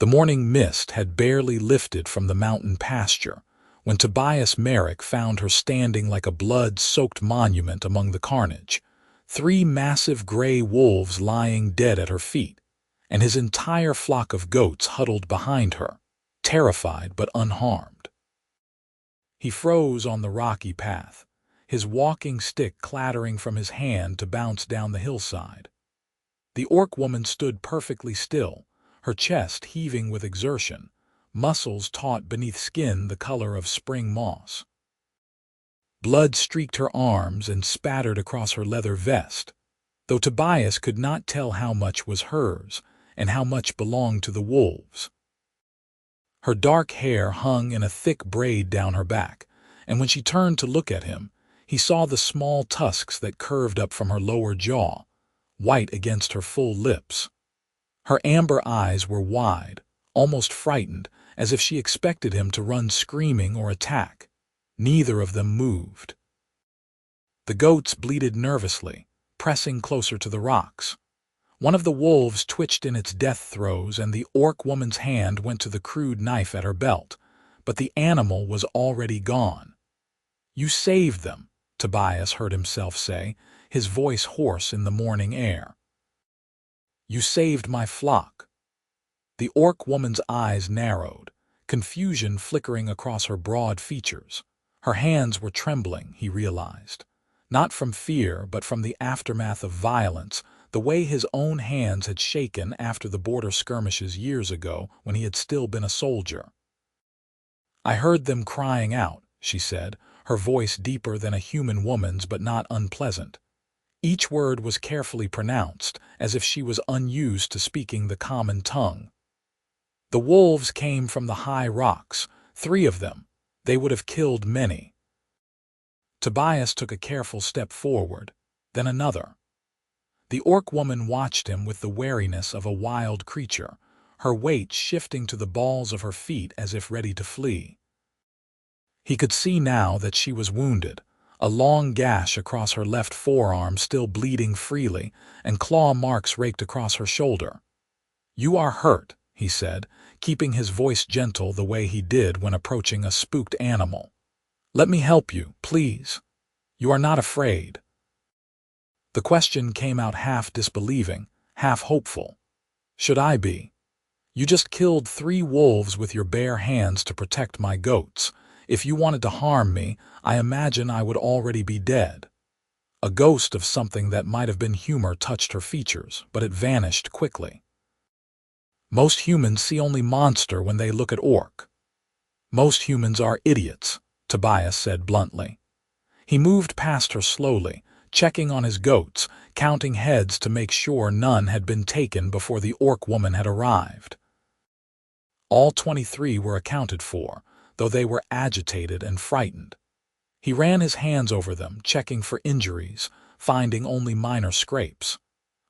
The morning mist had barely lifted from the mountain pasture when Tobias Merrick found her standing like a blood-soaked monument among the carnage, 3 massive gray wolves lying dead at her feet, and his entire flock of goats huddled behind her, terrified but unharmed. He froze on the rocky path, his walking stick clattering from his hand to bounce down the hillside. The orc woman stood perfectly still, her chest heaving with exertion, muscles taut beneath skin the color of spring moss. Blood streaked her arms and spattered across her leather vest, though Tobias could not tell how much was hers and how much belonged to the wolves. Her dark hair hung in a thick braid down her back, and when she turned to look at him, he saw the small tusks that curved up from her lower jaw, white against her full lips. Her amber eyes were wide, almost frightened, as if she expected him to run screaming or attack. Neither of them moved. The goats bleated nervously, pressing closer to the rocks. One of the wolves twitched in its death throes, and the orc woman's hand went to the crude knife at her belt, but the animal was already gone. "You saved them," Tobias heard himself say, his voice hoarse in the morning air. "You saved my flock." The orc woman's eyes narrowed, confusion flickering across her broad features. Her hands were trembling, he realized. Not from fear, but from the aftermath of violence, the way his own hands had shaken after the border skirmishes years ago when he had still been a soldier. "I heard them crying out," she said, her voice deeper than a human woman's but not unpleasant. Each word was carefully pronounced, as if she was unused to speaking the common tongue. "The wolves came from the high rocks, 3 of them. They would have killed many." Tobias took a careful step forward, then another. The orc woman watched him with the wariness of a wild creature, her weight shifting to the balls of her feet as if ready to flee. He could see now that she was wounded, a long gash across her left forearm still bleeding freely, and claw marks raked across her shoulder. "You are hurt," he said, keeping his voice gentle the way he did when approaching a spooked animal. "Let me help you, please. You are not afraid." The question came out half disbelieving, half hopeful. "Should I be? You just killed 3 wolves with your bare hands to protect my goats. If you wanted to harm me, I imagine I would already be dead." A ghost of something that might have been humor touched her features, but it vanished quickly. "Most humans see only monster when they look at orc." "Most humans are idiots," Tobias said bluntly. He moved past her slowly, checking on his goats, counting heads to make sure none had been taken before the orc woman had arrived. All 23 were accounted for, though they were agitated and frightened. He ran his hands over them, checking for injuries, finding only minor scrapes.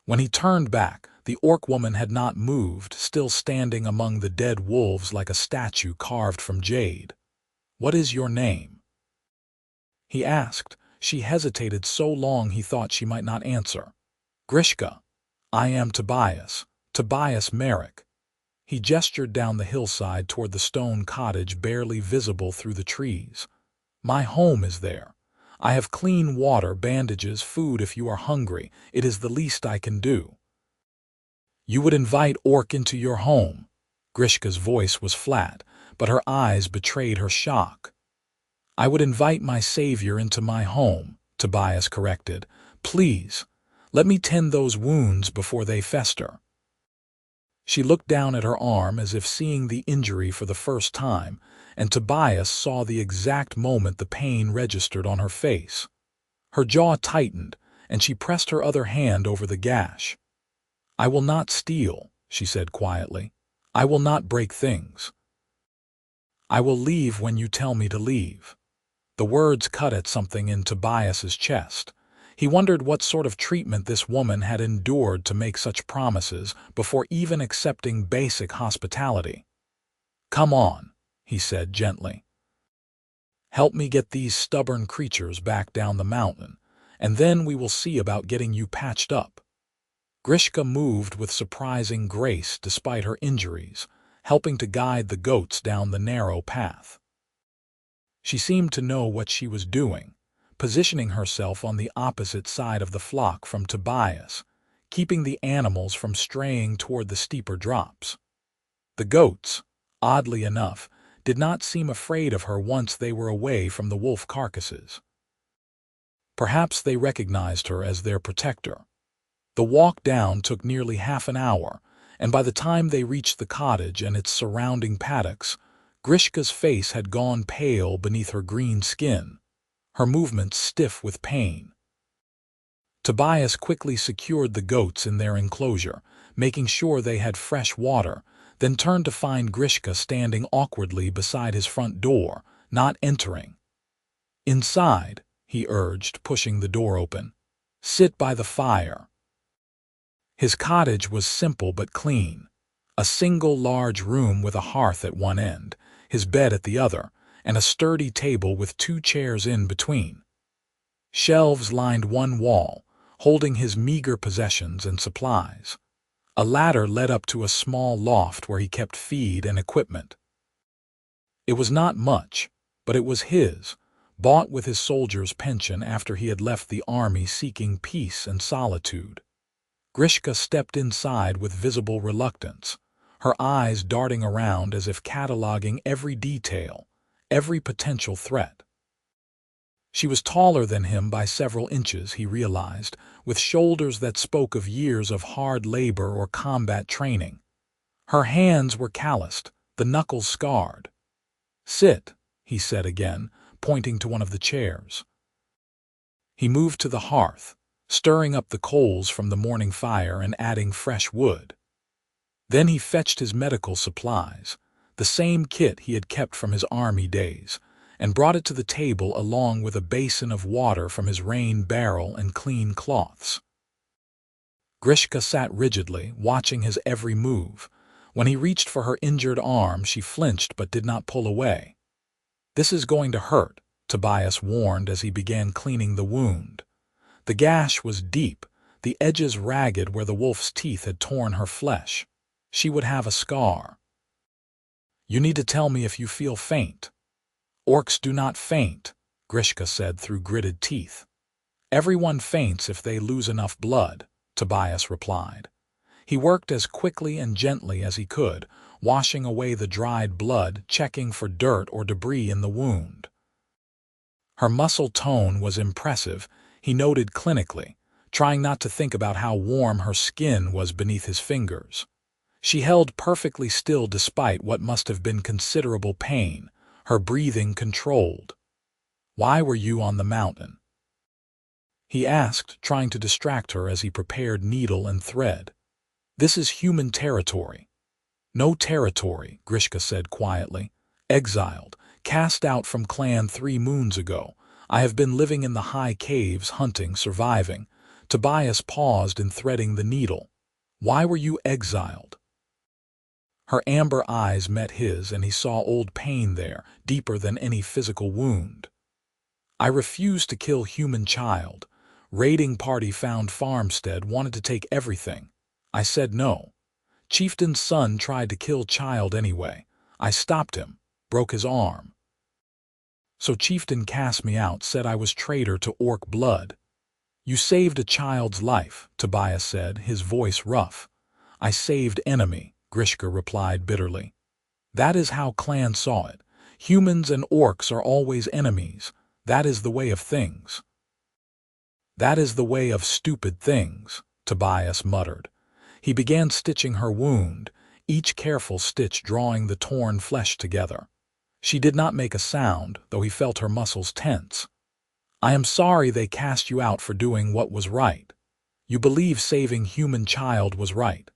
When he turned back, the orc woman had not moved, still standing among the dead wolves like a statue carved from jade. "What is your name?" he asked. She hesitated so long he thought she might not answer. "Grishka. I am Tobias Merrick." He gestured down the hillside toward the stone cottage barely visible through the trees. "My home is there. I have clean water, bandages, food if you are hungry. It is the least I can do." "You would invite orc into your home?" Grishka's voice was flat, but her eyes betrayed her shock. "I would invite my savior into my home," Tobias corrected. "Please, let me tend those wounds before they fester." She looked down at her arm as if seeing the injury for the first time, and Tobias saw the exact moment the pain registered on her face. Her jaw tightened, and she pressed her other hand over the gash. "I will not steal," she said quietly. "I will not break things. I will leave when you tell me to leave." The words cut at something in Tobias's chest. He wondered what sort of treatment this woman had endured to make such promises before even accepting basic hospitality. "Come on," he said gently. "Help me get these stubborn creatures back down the mountain, and then we will see about getting you patched up." Grishka moved with surprising grace despite her injuries, helping to guide the goats down the narrow path. She seemed to know what she was doing, positioning herself on the opposite side of the flock from Tobias, keeping the animals from straying toward the steeper drops. The goats, oddly enough, did not seem afraid of her once they were away from the wolf carcasses. Perhaps they recognized her as their protector. The walk down took nearly half an hour, and by the time they reached the cottage and its surrounding paddocks, Grishka's face had gone pale beneath her green skin, her movements stiff with pain. Tobias quickly secured the goats in their enclosure, making sure they had fresh water, then turned to find Grishka standing awkwardly beside his front door, not entering. "Inside," he urged, pushing the door open. "Sit by the fire." His cottage was simple but clean. A single large room with a hearth at one end, his bed at the other, and a sturdy table with 2 chairs in between. Shelves lined one wall, holding his meager possessions and supplies. A ladder led up to a small loft where he kept feed and equipment. It was not much, but it was his, bought with his soldier's pension after he had left the army seeking peace and solitude. Grishka stepped inside with visible reluctance, her eyes darting around as if cataloging every detail, every potential threat. She was taller than him by several inches, he realized, with shoulders that spoke of years of hard labor or combat training. Her hands were calloused, the knuckles scarred. "Sit," he said again, pointing to one of the chairs. He moved to the hearth, stirring up the coals from the morning fire and adding fresh wood. Then he fetched his medical supplies, the same kit he had kept from his army days, and brought it to the table along with a basin of water from his rain barrel and clean cloths. Grishka sat rigidly, watching his every move. When he reached for her injured arm, she flinched but did not pull away. "This is going to hurt," Tobias warned as he began cleaning the wound. The gash was deep, the edges ragged where the wolf's teeth had torn her flesh. She would have a scar. "You need to tell me if you feel faint." "Orcs do not faint," Grishka said through gritted teeth. "Everyone faints if they lose enough blood," Tobias replied. He worked as quickly and gently as he could, washing away the dried blood, checking for dirt or debris in the wound. Her muscle tone was impressive, he noted clinically, trying not to think about how warm her skin was beneath his fingers. She held perfectly still despite what must have been considerable pain, her breathing controlled. "Why were you on the mountain?" he asked, trying to distract her as he prepared needle and thread. "This is human territory." "No territory," Grishka said quietly. "Exiled, cast out from clan 3 moons ago. I have been living in the high caves, hunting, surviving." Tobias paused in threading the needle. "Why were you exiled?" Her amber eyes met his, and he saw old pain there, deeper than any physical wound. "I refused to kill human child. Raiding party found farmstead, wanted to take everything. I said no. Chieftain's son tried to kill child anyway. I stopped him, broke his arm. So Chieftain cast me out, said I was traitor to orc blood." "You saved a child's life," Tobias said, his voice rough. "I saved enemy," Grishka replied bitterly. "That is how clan saw it. Humans and orcs are always enemies. That is the way of things." "That is the way of stupid things," Tobias muttered. He began stitching her wound, each careful stitch drawing the torn flesh together. She did not make a sound, though he felt her muscles tense. "I am sorry they cast you out for doing what was right. You believe saving human child was right."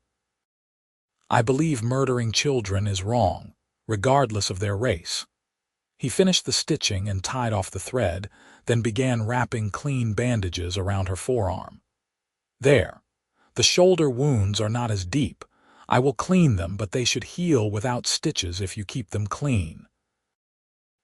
"I believe murdering children is wrong, regardless of their race." He finished the stitching and tied off the thread, then began wrapping clean bandages around her forearm. "There. The shoulder wounds are not as deep. I will clean them, but they should heal without stitches if you keep them clean."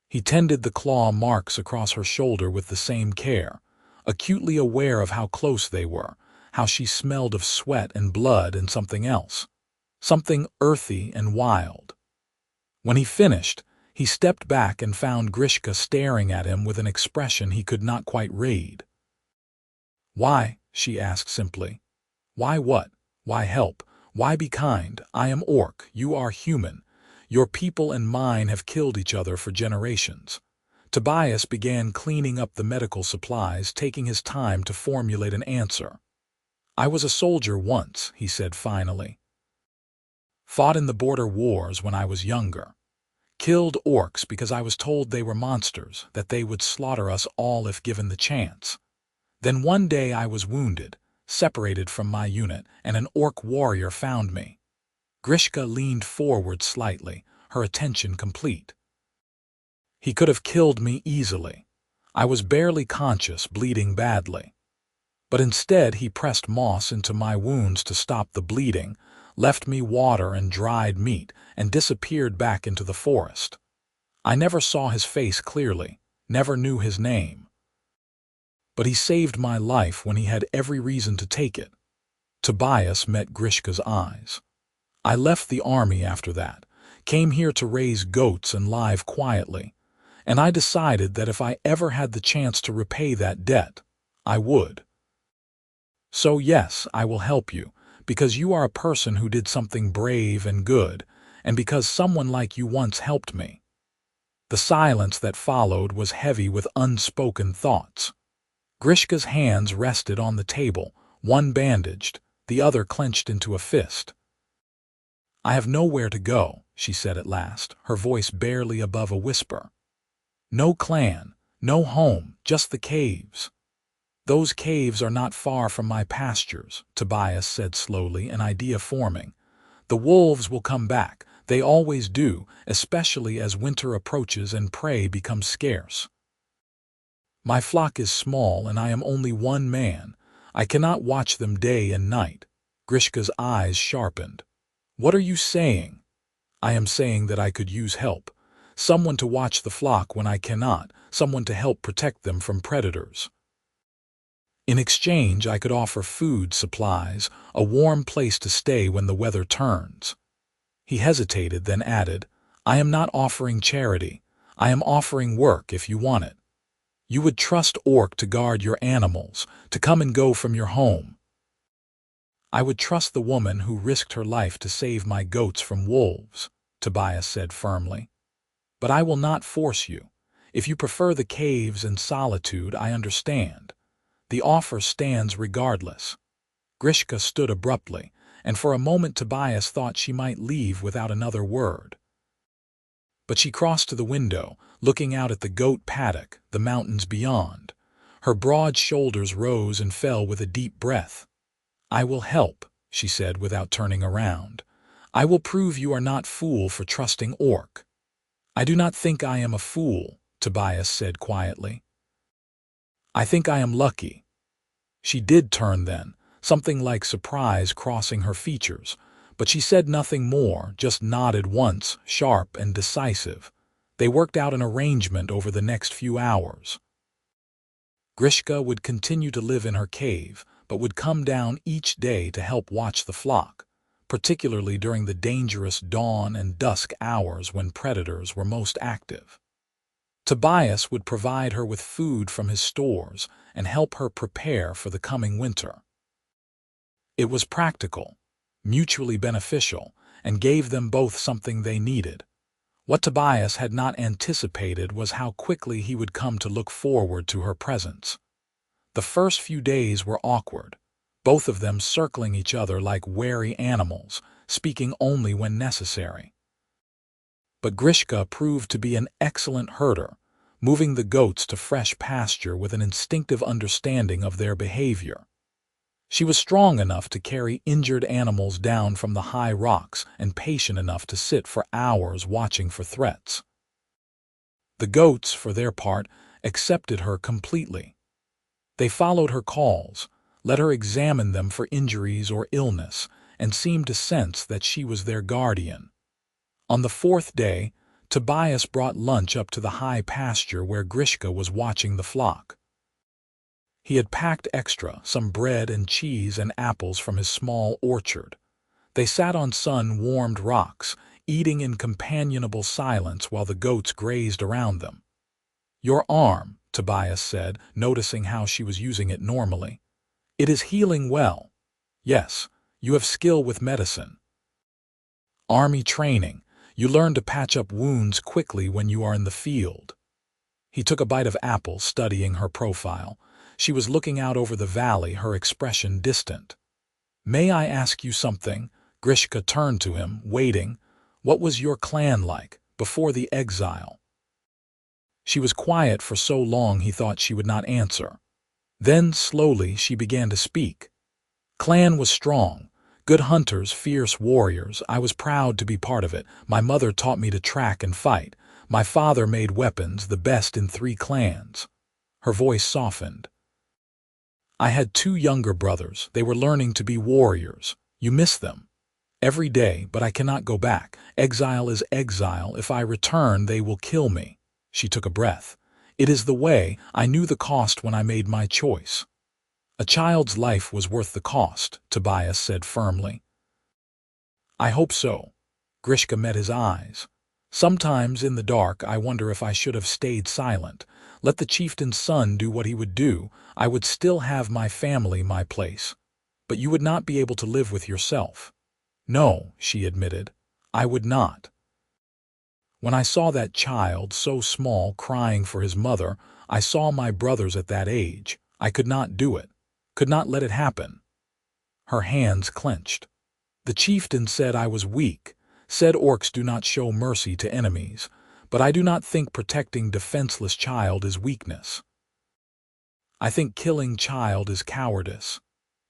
He tended the claw marks across her shoulder with the same care, acutely aware of how close they were, how she smelled of sweat and blood and something else. Something earthy and wild. When he finished, he stepped back and found Grishka staring at him with an expression he could not quite read. "Why?" she asked simply. "Why what? Why help? Why be kind? I am orc, you are human. Your people and mine have killed each other for generations." Tobias began cleaning up the medical supplies, taking his time to formulate an answer. "I was a soldier once," he said finally. "Fought in the border wars when I was younger. Killed orcs because I was told they were monsters, that they would slaughter us all if given the chance. Then one day I was wounded, separated from my unit, and an orc warrior found me." Grishka leaned forward slightly, her attention complete. "He could have killed me easily. I was barely conscious, bleeding badly. But instead he pressed moss into my wounds to stop the bleeding, left me water and dried meat, and disappeared back into the forest. I never saw his face clearly, never knew his name. But he saved my life when he had every reason to take it." Tobias met Grishka's eyes. "I left the army after that, came here to raise goats and live quietly, and I decided that if I ever had the chance to repay that debt, I would. So yes, I will help you, because you are a person who did something brave and good, and because someone like you once helped me." The silence that followed was heavy with unspoken thoughts. Grishka's hands rested on the table, one bandaged, the other clenched into a fist. "I have nowhere to go," she said at last, her voice barely above a whisper. "No clan, no home, just the caves." "Those caves are not far from my pastures," Tobias said slowly, an idea forming. "The wolves will come back. They always do, especially as winter approaches and prey becomes scarce. My flock is small and I am only one man. I cannot watch them day and night." Grishka's eyes sharpened. "What are you saying?" "I am saying that I could use help. Someone to watch the flock when I cannot, someone to help protect them from predators. In exchange, I could offer food, supplies, a warm place to stay when the weather turns." He hesitated, then added, "I am not offering charity. I am offering work if you want it. You would trust orc to guard your animals, to come and go from your home." "I would trust the woman who risked her life to save my goats from wolves," Tobias said firmly. "But I will not force you. If you prefer the caves and solitude, I understand. The offer stands regardless." Grishka stood abruptly, and for a moment Tobias thought she might leave without another word. But she crossed to the window, looking out at the goat paddock, the mountains beyond. Her broad shoulders rose and fell with a deep breath. "I will help," she said without turning around. "I will prove you are not fool for trusting orc." "I do not think I am a fool," Tobias said quietly. "I think I am lucky." She did turn then, something like surprise crossing her features, but she said nothing more, just nodded once, sharp and decisive. They worked out an arrangement over the next few hours. Grishka would continue to live in her cave, but would come down each day to help watch the flock, particularly during the dangerous dawn and dusk hours when predators were most active. Tobias would provide her with food from his stores and help her prepare for the coming winter. It was practical, mutually beneficial, and gave them both something they needed. What Tobias had not anticipated was how quickly he would come to look forward to her presence. The first few days were awkward, both of them circling each other like wary animals, speaking only when necessary. But Grishka proved to be an excellent herder, moving the goats to fresh pasture with an instinctive understanding of their behavior. She was strong enough to carry injured animals down from the high rocks and patient enough to sit for hours watching for threats. The goats, for their part, accepted her completely. They followed her calls, let her examine them for injuries or illness, and seemed to sense that she was their guardian. On the fourth day, Tobias brought lunch up to the high pasture where Grishka was watching the flock. He had packed extra, some bread and cheese and apples from his small orchard. They sat on sun-warmed rocks, eating in companionable silence while the goats grazed around them. "Your arm," Tobias said, noticing how she was using it normally. "It is healing well. Yes, you have skill with medicine. Army training. You learn to patch up wounds quickly when you are in the field." He took a bite of apple, studying her profile. She was looking out over the valley, her expression distant. "May I ask you something?" Grishka turned to him, waiting. "What was your clan like, before the exile?" She was quiet for so long he thought she would not answer. Then, slowly, she began to speak. "Clan was strong. Good hunters, fierce warriors. I was proud to be part of it. My mother taught me to track and fight. My father made weapons, the best in 3 clans. Her voice softened. "I had 2 younger brothers. They were learning to be warriors. You miss them. Every day, but I cannot go back. Exile is exile. If I return, they will kill me." She took a breath. "It is the way. I knew the cost when I made my choice." "A child's life was worth the cost," Tobias said firmly. "I hope so." Grishka met his eyes. "Sometimes, in the dark, I wonder if I should have stayed silent. Let the chieftain's son do what he would do. I would still have my family, my place. But you would not be able to live with yourself." "No," she admitted. "I would not. When I saw that child, so small, crying for his mother, I saw my brothers at that age. I could not do it. Could not let it happen." Her hands clenched. "The chieftain said I was weak, said orcs do not show mercy to enemies, but I do not think protecting defenseless child is weakness. I think killing child is cowardice."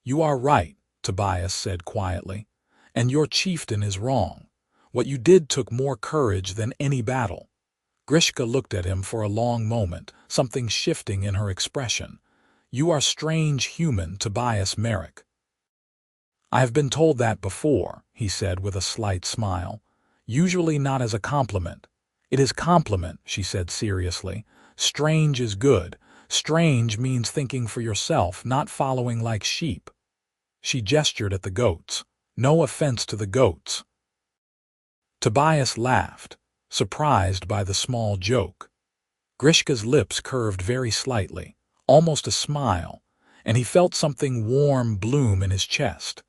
"You are right," Tobias said quietly, "and your chieftain is wrong. What you did took more courage than any battle." Grishka looked at him for a long moment, something shifting in her expression. "You are strange human, Tobias Merrick." "I have been told that before," he said with a slight smile. "Usually not as a compliment." "It is compliment," she said seriously. "Strange is good. Strange means thinking for yourself, not following like sheep." She gestured at the goats. "No offense to the goats." Tobias laughed, surprised by the small joke. Grishka's lips curved very slightly, almost a smile, and he felt something warm bloom in his chest.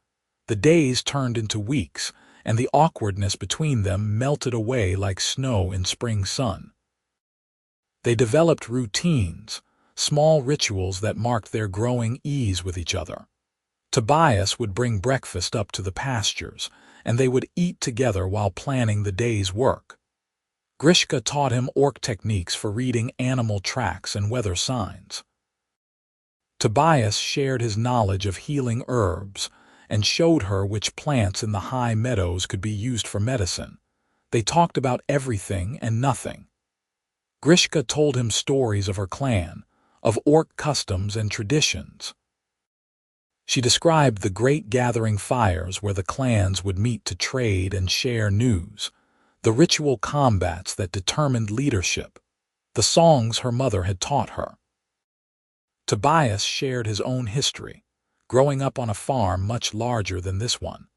The days turned into weeks, and the awkwardness between them melted away like snow in spring sun. They developed routines, small rituals that marked their growing ease with each other. Tobias would bring breakfast up to the pastures, and they would eat together while planning the day's work. Grishka taught him orc techniques for reading animal tracks and weather signs. Tobias shared his knowledge of healing herbs and showed her which plants in the high meadows could be used for medicine. They talked about everything and nothing. Grishka told him stories of her clan, of orc customs and traditions. She described the great gathering fires where the clans would meet to trade and share news, the ritual combats that determined leadership, the songs her mother had taught her. Tobias shared his own history, growing up on a farm much larger than this one,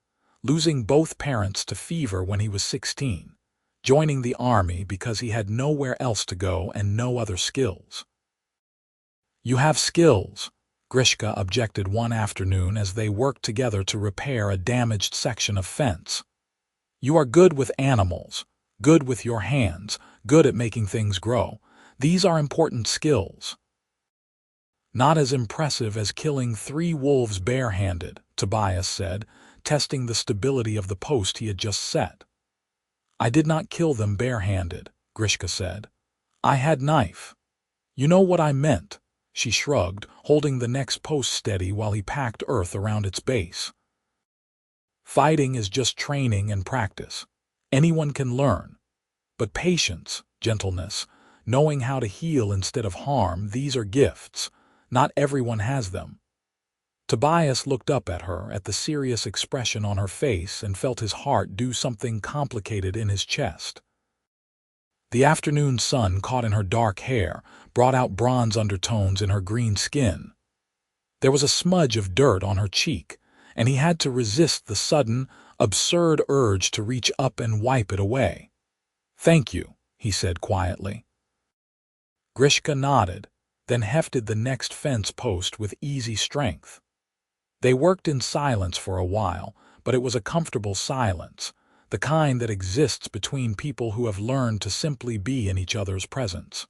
losing both parents to fever when he was 16, joining the army because he had nowhere else to go and no other skills. "You have skills," Grishka objected one afternoon as they worked together to repair a damaged section of fence. "You are good with animals, good with your hands, good at making things grow. These are important skills." "Not as impressive as killing 3 wolves barehanded," Tobias said, testing the stability of the post he had just set. "I did not kill them barehanded," Grishka said. "I had knife." "You know what I meant." She shrugged, holding the next post steady while he packed earth around its base. "Fighting is just training and practice. Anyone can learn. But patience, gentleness, knowing how to heal instead of harm, these are gifts. Not everyone has them." Tobias looked up at her, at the serious expression on her face, and felt his heart do something complicated in his chest. The afternoon sun caught in her dark hair, brought out bronze undertones in her green skin. There was a smudge of dirt on her cheek, and he had to resist the sudden, absurd urge to reach up and wipe it away. "Thank you," he said quietly. Grishka nodded, then hefted the next fence post with easy strength. They worked in silence for a while, but it was a comfortable silence, the kind that exists between people who have learned to simply be in each other's presence.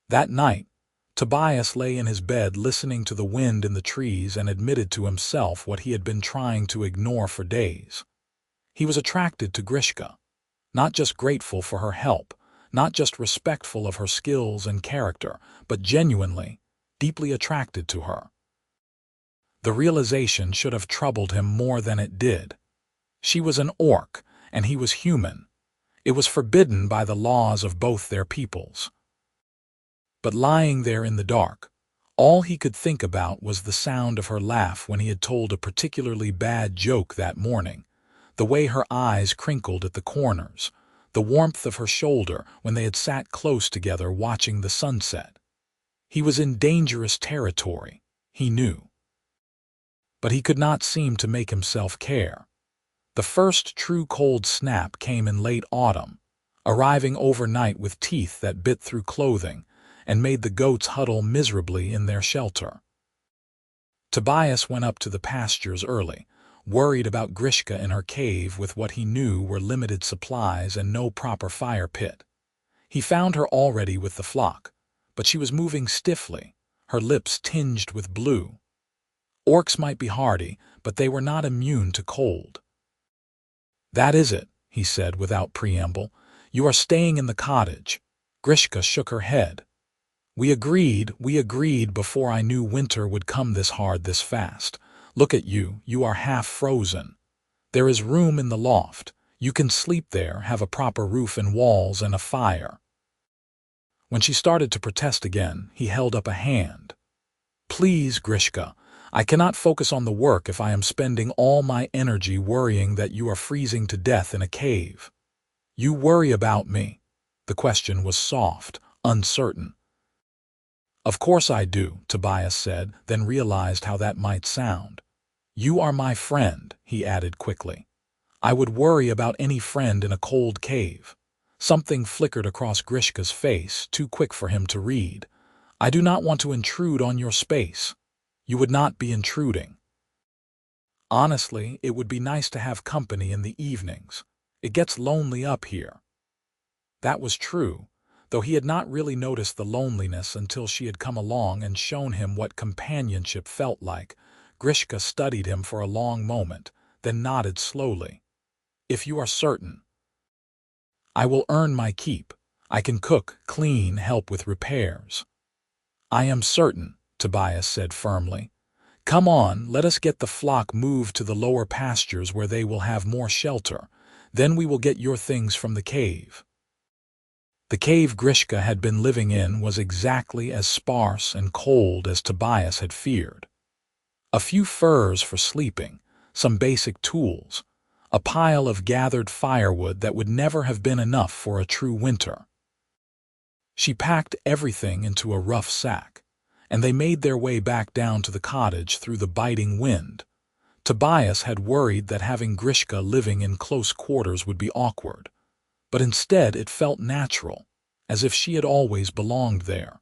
That night, Tobias lay in his bed listening to the wind in the trees and admitted to himself what he had been trying to ignore for days. He was attracted to Grishka, not just grateful for her help, not just respectful of her skills and character, but genuinely, deeply attracted to her. The realization should have troubled him more than it did. She was an orc, and he was human. It was forbidden by the laws of both their peoples. But lying there in the dark, all he could think about was the sound of her laugh when he had told a particularly bad joke that morning, the way her eyes crinkled at the corners, the warmth of her shoulder when they had sat close together watching the sunset. He was in dangerous territory, he knew. But he could not seem to make himself care. The first true cold snap came in late autumn, arriving overnight with teeth that bit through clothing and made the goats huddle miserably in their shelter. Tobias went up to the pastures early, worried about Grishka in her cave with what he knew were limited supplies and no proper fire pit. He found her already with the flock, but she was moving stiffly, her lips tinged with blue. Orcs might be hardy, but they were not immune to cold. "That is it," he said without preamble. "You are staying in the cottage." Grishka shook her head. We agreed before I knew winter would come this hard this fast. Look at you, you are half frozen. There is room in the loft. You can sleep there, have a proper roof and walls and a fire." When she started to protest again, he held up a hand. "Please, Grishka, I cannot focus on the work if I am spending all my energy worrying that you are freezing to death in a cave. You worry about me." The question was soft, uncertain. "Of course I do," Tobias said, then realized how that might sound. "You are my friend," he added quickly. "I would worry about any friend in a cold cave." Something flickered across Grishka's face, too quick for him to read. "I do not want to intrude on your space." "You would not be intruding." "Honestly, it would be nice to have company in the evenings. It gets lonely up here." That was true, though he had not really noticed the loneliness until she had come along and shown him what companionship felt like. Grishka studied him for a long moment, then nodded slowly. "If you are certain." "I will earn my keep. I can cook, clean, help with repairs." "I am certain," Tobias said firmly. "Come on, let us get the flock moved to the lower pastures where they will have more shelter. Then we will get your things from the cave." The cave Grishka had been living in was exactly as sparse and cold as Tobias had feared. A few furs for sleeping, some basic tools, a pile of gathered firewood that would never have been enough for a true winter. She packed everything into a rough sack, and they made their way back down to the cottage through the biting wind. Tobias had worried that having Grishka living in close quarters would be awkward, but instead it felt natural, as if she had always belonged there.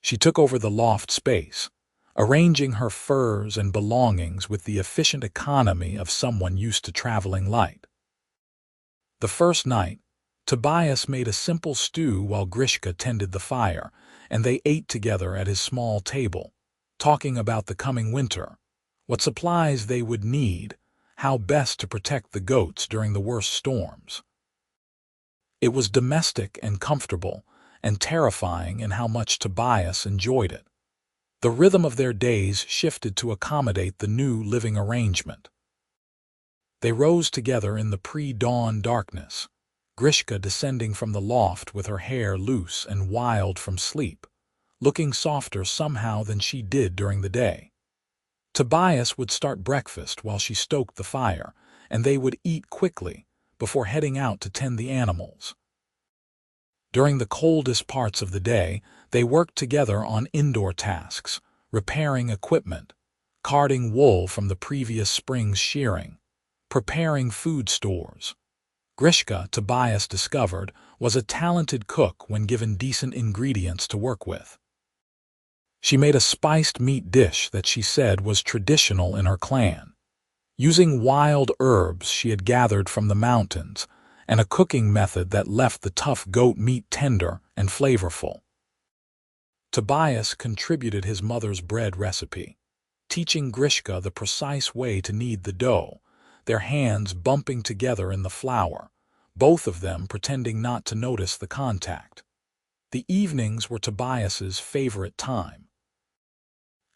She took over the loft space, arranging her furs and belongings with the efficient economy of someone used to traveling light. The first night, Tobias made a simple stew while Grishka tended the fire, and they ate together at his small table, talking about the coming winter, what supplies they would need, how best to protect the goats during the worst storms. It was domestic and comfortable, and terrifying in how much Tobias enjoyed it. The rhythm of their days shifted to accommodate the new living arrangement. They rose together in the pre-dawn darkness, Grishka descending from the loft with her hair loose and wild from sleep, looking softer somehow than she did during the day. Tobias would start breakfast while she stoked the fire, and they would eat quickly before heading out to tend the animals. During the coldest parts of the day, they worked together on indoor tasks, repairing equipment, carding wool from the previous spring's shearing, preparing food stores. Grishka, Tobias discovered, was a talented cook when given decent ingredients to work with. She made a spiced meat dish that she said was traditional in her clan, using wild herbs she had gathered from the mountains and a cooking method that left the tough goat meat tender and flavorful. Tobias contributed his mother's bread recipe, teaching Grishka the precise way to knead the dough, their hands bumping together in the flour, both of them pretending not to notice the contact. The evenings were Tobias's favorite time.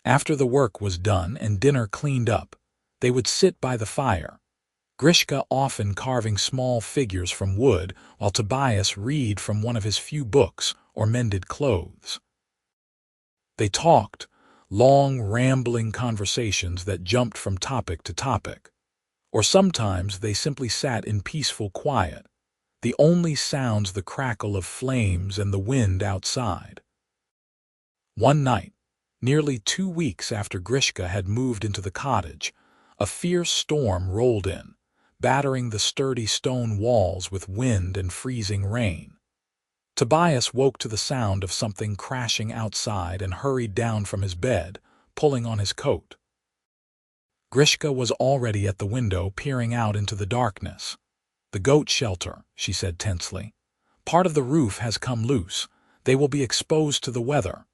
After the work was done and dinner cleaned up, they would sit by the fire, Grishka often carving small figures from wood while Tobias read from one of his few books or mended clothes. They talked, long, rambling conversations that jumped from topic to topic. Or sometimes they simply sat in peaceful quiet, the only sounds the crackle of flames and the wind outside. One night, nearly 2 weeks after Grishka had moved into the cottage, a fierce storm rolled in, battering the sturdy stone walls with wind and freezing rain. Tobias woke to the sound of something crashing outside and hurried down from his bed, pulling on his coat. Grishka was already at the window peering out into the darkness. "The goat shelter," she said tensely. "Part of the roof has come loose. They will be exposed to the weather."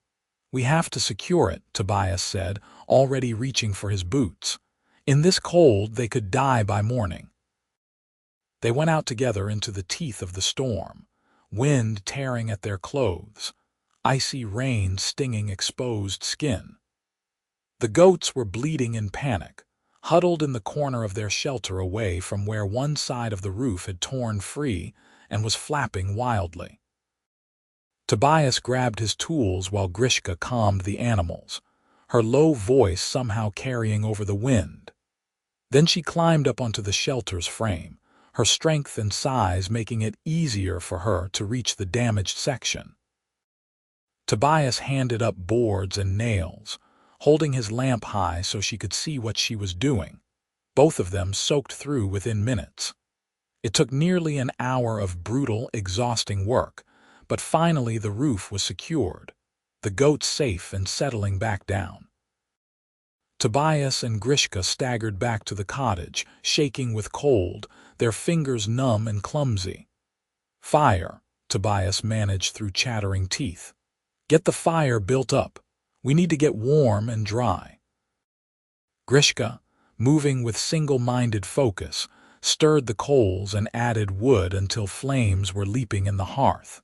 "We have to secure it," Tobias said, already reaching for his boots. "In this cold, they could die by morning." They went out together into the teeth of the storm, wind tearing at their clothes, icy rain stinging exposed skin. The goats were bleating in panic, huddled in the corner of their shelter away from where one side of the roof had torn free and was flapping wildly. Tobias grabbed his tools while Grishka calmed the animals, her low voice somehow carrying over the wind. Then she climbed up onto the shelter's frame, her strength and size making it easier for her to reach the damaged section. Tobias handed up boards and nails, holding his lamp high so she could see what she was doing, both of them soaked through within minutes. It took nearly an hour of brutal, exhausting work, but finally the roof was secured, the goats safe and settling back down. Tobias and Grishka staggered back to the cottage, shaking with cold, their fingers numb and clumsy. "Fire," Tobias managed through chattering teeth. "Get the fire built up. We need to get warm and dry." Grishka, moving with single-minded focus, stirred the coals and added wood until flames were leaping in the hearth.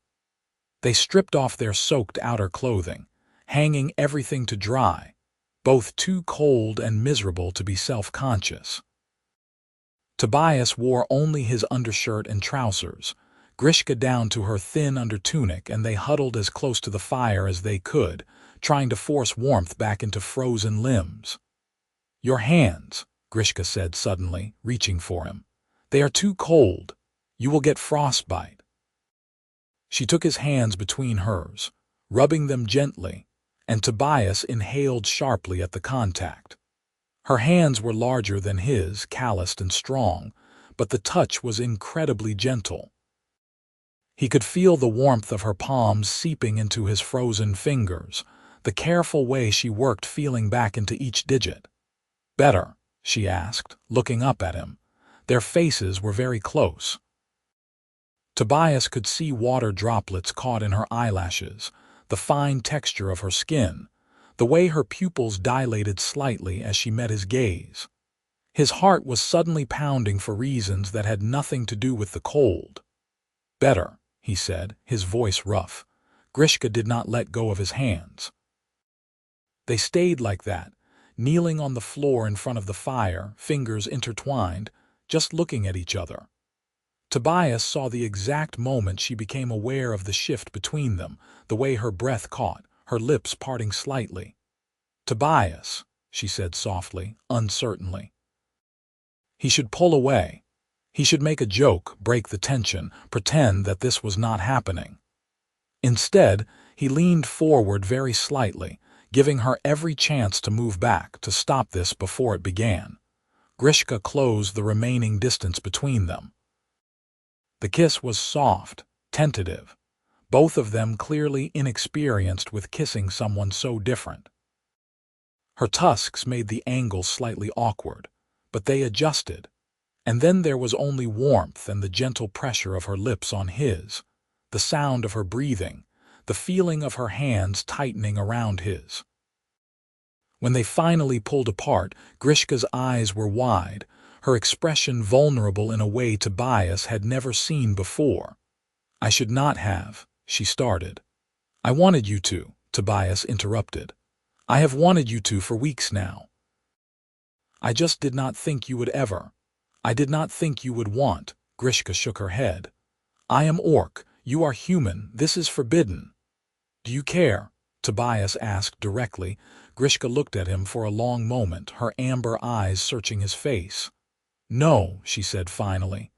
They stripped off their soaked outer clothing, hanging everything to dry, both too cold and miserable to be self-conscious. Tobias wore only his undershirt and trousers, Grishka down to her thin undertunic, and they huddled as close to the fire as they could, trying to force warmth back into frozen limbs. "Your hands," Grishka said suddenly, reaching for him. "They are too cold. You will get frostbite." She took his hands between hers, rubbing them gently, and Tobias inhaled sharply at the contact. Her hands were larger than his, calloused and strong, but the touch was incredibly gentle. He could feel the warmth of her palms seeping into his frozen fingers, the careful way she worked feeling back into each digit. "Better?" she asked, looking up at him. Their faces were very close. Tobias could see water droplets caught in her eyelashes, the fine texture of her skin, the way her pupils dilated slightly as she met his gaze. His heart was suddenly pounding for reasons that had nothing to do with the cold. "Better," he said, his voice rough. Grishka did not let go of his hands. They stayed like that, kneeling on the floor in front of the fire, fingers intertwined, just looking at each other. Tobias saw the exact moment she became aware of the shift between them, the way her breath caught, her lips parting slightly. "Tobias," she said softly, uncertainly. He should pull away. He should make a joke, break the tension, pretend that this was not happening. Instead, he leaned forward very slightly, giving her every chance to move back, to stop this before it began. Grishka closed the remaining distance between them. The kiss was soft, tentative, both of them clearly inexperienced with kissing someone so different. Her tusks made the angle slightly awkward, but they adjusted, and then there was only warmth and the gentle pressure of her lips on his, the sound of her breathing, the feeling of her hands tightening around his. When they finally pulled apart, Grishka's eyes were wide, her expression vulnerable in a way Tobias had never seen before. "I should not have," she started. "I wanted you to," Tobias interrupted. "I have wanted you to for weeks now. I just did not think you would ever. I did not think you would want." Grishka shook her head. "I am orc, you are human, this is forbidden." "Do you care?" Tobias asked directly. Grishka looked at him for a long moment, her amber eyes searching his face. "No," she said finally.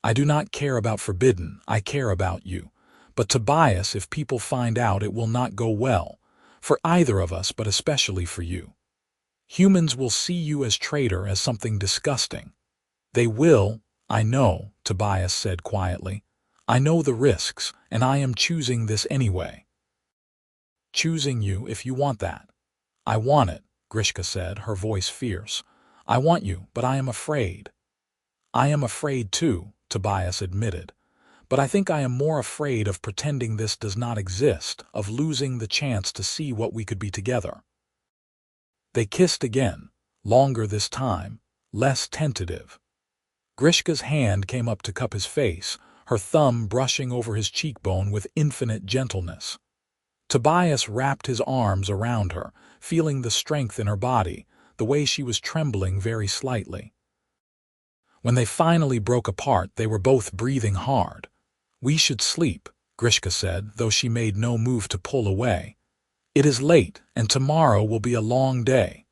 "I do not care about forbidden, I care about you. But Tobias, if people find out, it will not go well. For either of us, but especially for you. Humans will see you as traitor, as something disgusting. They will, I know," Tobias said quietly. "I know the risks, and I am choosing this anyway." "Choosing you if you want that." "I want it," Grishka said, her voice fierce. "I want you, but I am afraid." "I am afraid too," Tobias admitted. "But I think I am more afraid of pretending this does not exist, of losing the chance to see what we could be together." They kissed again, longer this time, less tentative. Grishka's hand came up to cup his face, her thumb brushing over his cheekbone with infinite gentleness. Tobias wrapped his arms around her, feeling the strength in her body, the way she was trembling very slightly. When they finally broke apart, they were both breathing hard. "We should sleep," Grishka said, though she made no move to pull away. "It is late, and tomorrow will be a long day."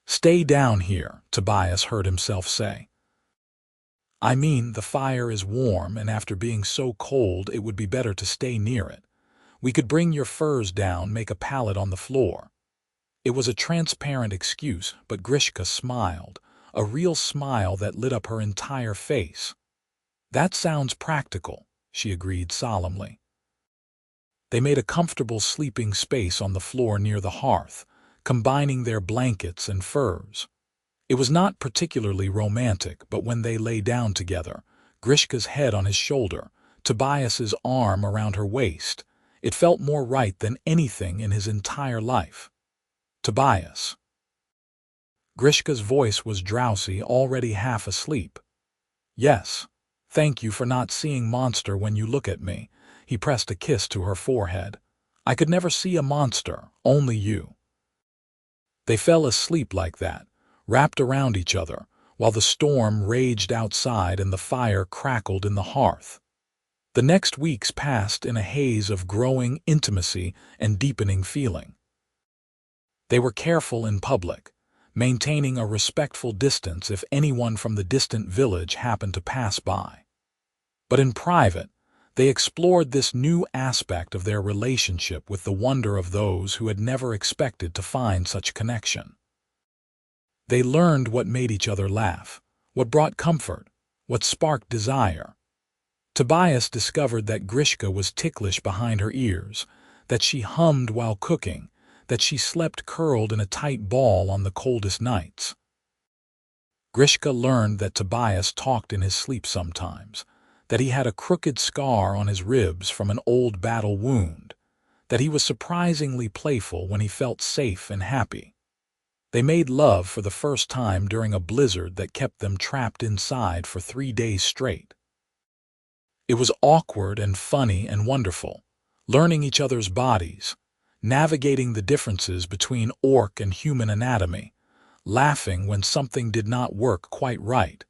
"Stay down here," Tobias heard himself say. "I mean, the fire is warm, and after being so cold, it would be better to stay near it. We could bring your furs down, make a pallet on the floor." It was a transparent excuse, but Grishka smiled, a real smile that lit up her entire face. "That sounds practical," she agreed solemnly. They made a comfortable sleeping space on the floor near the hearth, combining their blankets and furs. It was not particularly romantic, but when they lay down together, Grishka's head on his shoulder, Tobias's arm around her waist, it felt more right than anything in his entire life. "Tobias." Grishka's voice was drowsy, already half asleep. "Yes. Thank you for not seeing monster when you look at me." He pressed a kiss to her forehead. "I could never see a monster, only you." They fell asleep like that, wrapped around each other, while the storm raged outside and the fire crackled in the hearth. The next weeks passed in a haze of growing intimacy and deepening feeling. They were careful in public, maintaining a respectful distance if anyone from the distant village happened to pass by. But in private, they explored this new aspect of their relationship with the wonder of those who had never expected to find such connection. They learned what made each other laugh, what brought comfort, what sparked desire. Tobias discovered that Grishka was ticklish behind her ears, that she hummed while cooking, that she slept curled in a tight ball on the coldest nights. Grishka learned that Tobias talked in his sleep sometimes, that he had a crooked scar on his ribs from an old battle wound, that he was surprisingly playful when he felt safe and happy. They made love for the first time during a blizzard that kept them trapped inside for 3 days straight. It was awkward and funny and wonderful, learning each other's bodies, navigating the differences between orc and human anatomy, laughing when something did not work quite right,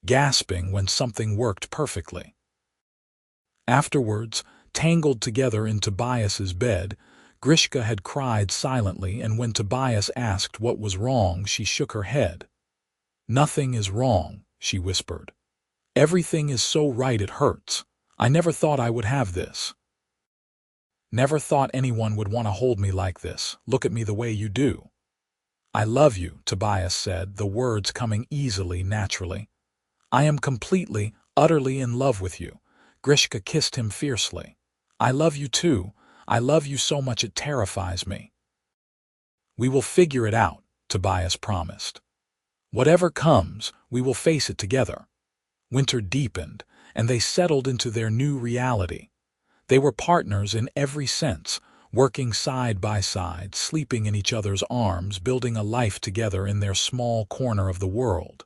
gasping when something worked perfectly. Afterwards, tangled together in Tobias's bed, Grishka had cried silently, and when Tobias asked what was wrong, she shook her head. "Nothing is wrong," she whispered. "Everything is so right it hurts. I never thought I would have this. Never thought anyone would want to hold me like this, look at me the way you do." I love you, Tobias said, the words coming easily, naturally. I am completely, utterly in love with you. Grishka kissed him fiercely. I love you too. I love you so much it terrifies me. We will figure it out, Tobias promised. Whatever comes, we will face it together. Winter deepened, and they settled into their new reality. They were partners in every sense, working side by side, sleeping in each other's arms, building a life together in their small corner of the world.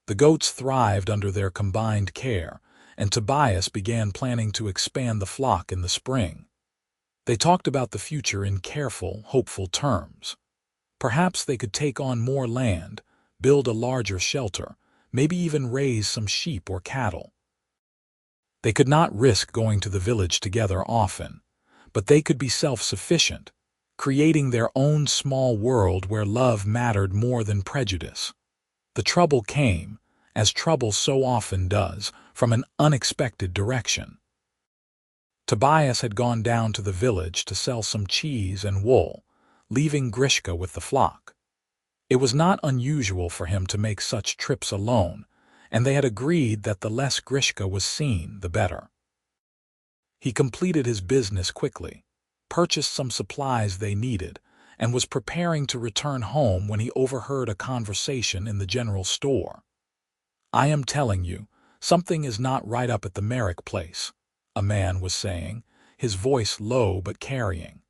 The goats thrived under their combined care, and Tobias began planning to expand the flock in the spring. They talked about the future in careful, hopeful terms. Perhaps they could take on more land, build a larger shelter, maybe even raise some sheep or cattle. They could not risk going to the village together often, but they could be self-sufficient, creating their own small world where love mattered more than prejudice. The trouble came, as trouble so often does, from an unexpected direction. Tobias had gone down to the village to sell some cheese and wool, leaving Grishka with the flock. It was not unusual for him to make such trips alone, and they had agreed that the less Grishka was seen, the better. He completed his business quickly, purchased some supplies they needed, and was preparing to return home when he overheard a conversation in the general store. I am telling you, something is not right up at the Merrick place, a man was saying, his voice low but carrying.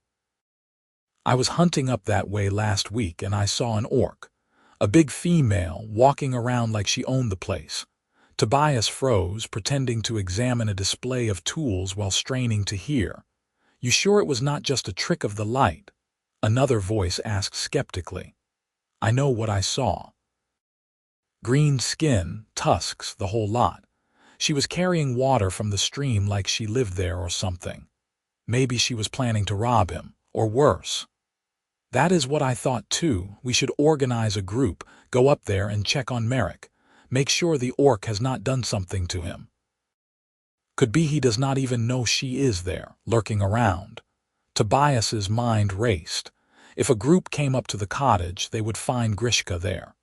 I was hunting up that way last week and I saw an orc, a big female, walking around like she owned the place. Tobias froze, pretending to examine a display of tools while straining to hear. You sure it was not just a trick of the light? Another voice asked skeptically. I know what I saw. Green skin, tusks, the whole lot. She was carrying water from the stream like she lived there or something. Maybe she was planning to rob him, or worse. That is what I thought too. We should organize a group, go up there and check on Merrick. Make sure the orc has not done something to him. Could be he does not even know she is there, lurking around. Tobias's mind raced. If a group came up to the cottage, they would find Grishka there.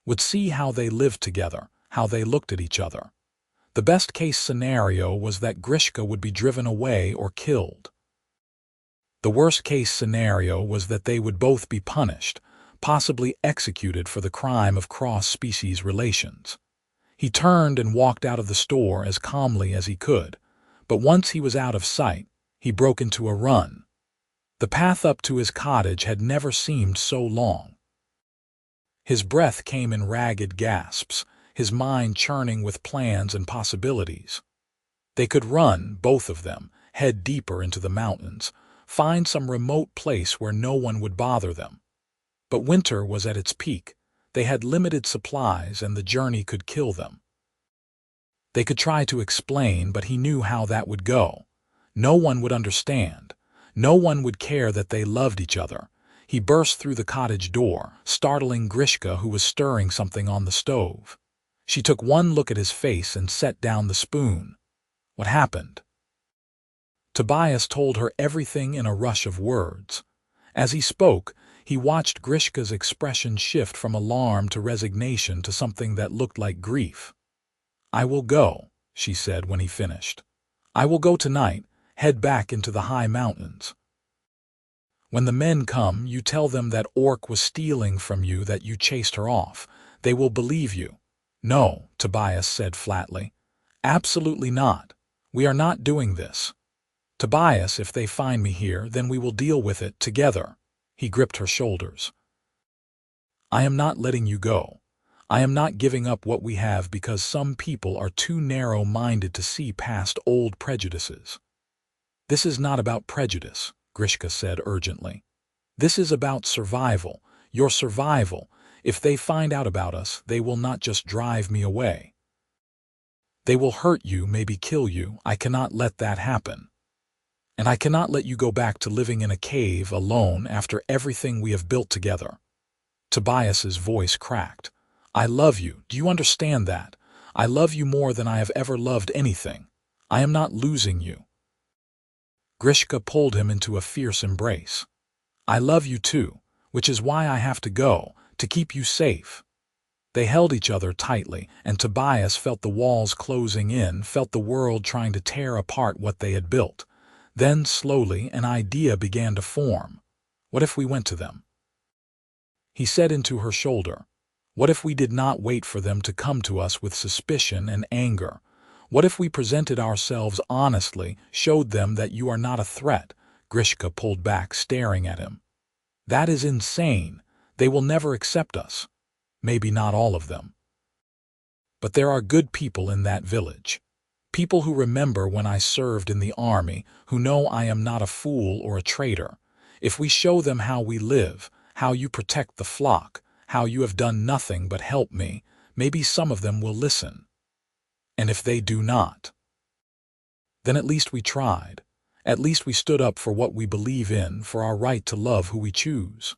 Would see how they lived together, how they looked at each other. The best-case scenario was that Grishka would be driven away or killed. The worst-case scenario was that they would both be punished, possibly executed for the crime of cross-species relations. He turned and walked out of the store as calmly as he could, but once he was out of sight, he broke into a run. The path up to his cottage had never seemed so long. His breath came in ragged gasps, his mind churning with plans and possibilities. They could run, both of them, head deeper into the mountains, find some remote place where no one would bother them. But winter was at its peak. They had limited supplies and the journey could kill them. They could try to explain, but he knew how that would go. No one would understand. No one would care that they loved each other. He burst through the cottage door, startling Grishka, who was stirring something on the stove. She took one look at his face and set down the spoon. What happened? Tobias told her everything in a rush of words. As he spoke, he watched Grishka's expression shift from alarm to resignation to something that looked like grief. I will go, she said when he finished. I will go tonight, head back into the high mountains. When the men come, you tell them that orc was stealing from you, that you chased her off. They will believe you. No, Tobias said flatly. Absolutely not. We are not doing this. Tobias, if they find me here, then we will deal with it together. He gripped her shoulders. I am not letting you go. I am not giving up what we have because some people are too narrow-minded to see past old prejudices. This is not about prejudice, Grishka said urgently. This is about survival, your survival. If they find out about us, they will not just drive me away. They will hurt you, maybe kill you. I cannot let that happen. And I cannot let you go back to living in a cave alone after everything we have built together. Tobias's voice cracked. I love you. Do you understand that? I love you more than I have ever loved anything. I am not losing you. Grishka pulled him into a fierce embrace. I love you too. which is why I have to go, to keep you safe." They held each other tightly, and Tobias felt the walls closing in, felt the world trying to tear apart what they had built. Then, slowly, an idea began to form. What if we went to them? He said into her shoulder. What if we did not wait for them to come to us with suspicion and anger? What if we presented ourselves honestly, showed them that you are not a threat? Grishka pulled back, staring at him. That is insane. They will never accept us. Maybe not all of them. But there are good people in that village. People who remember when I served in the army, who know I am not a fool or a traitor. If we show them how we live, how you protect the flock, how you have done nothing but help me, maybe some of them will listen. And if they do not, then at least we tried. At least we stood up for what we believe in, for our right to love who we choose.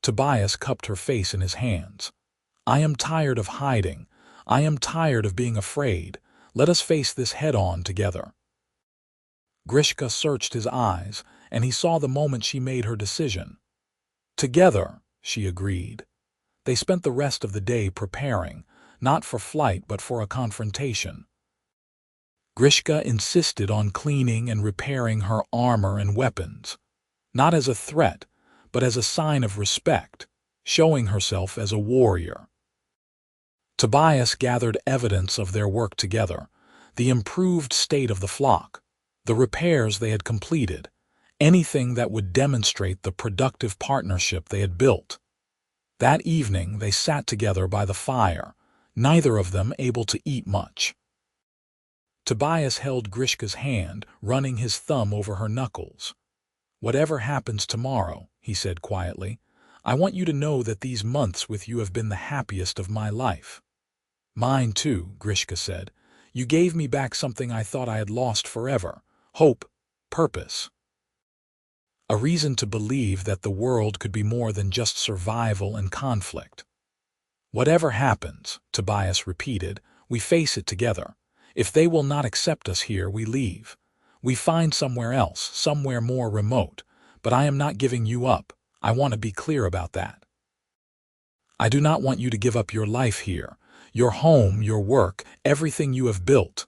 Tobias cupped her face in his hands. I am tired of hiding. I am tired of being afraid. Let us face this head-on together. Grishka searched his eyes, and he saw the moment she made her decision. Together, she agreed. They spent the rest of the day preparing, not for flight but for a confrontation. Grishka insisted on cleaning and repairing her armor and weapons, not as a threat, but as a sign of respect, showing herself as a warrior. Tobias gathered evidence of their work together, the improved state of the flock, the repairs they had completed, anything that would demonstrate the productive partnership they had built. That evening they sat together by the fire, neither of them able to eat much. Tobias held Grishka's hand, running his thumb over her knuckles. Whatever happens tomorrow, he said quietly, I want you to know that these months with you have been the happiest of my life. Mine too, Grishka said. You gave me back something I thought I had lost forever. Hope, purpose. A reason to believe that the world could be more than just survival and conflict. Whatever happens, Tobias repeated, we face it together. If they will not accept us here, we leave. We find somewhere else, somewhere more remote. But I am not giving you up. I want to be clear about that. I do not want you to give up your life here, your home, your work, everything you have built.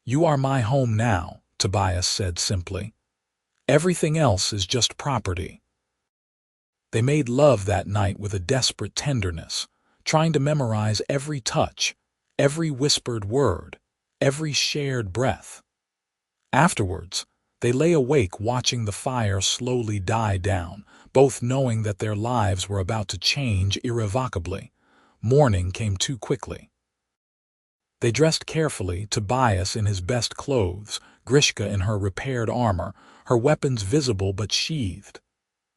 You are my home now, Tobias said simply. Everything else is just property. They made love that night with a desperate tenderness, trying to memorize every touch, every whispered word, every shared breath. Afterwards, they lay awake watching the fire slowly die down, both knowing that their lives were about to change irrevocably. Morning came too quickly. They dressed carefully, Tobias in his best clothes, Grishka in her repaired armor, her weapons visible but sheathed.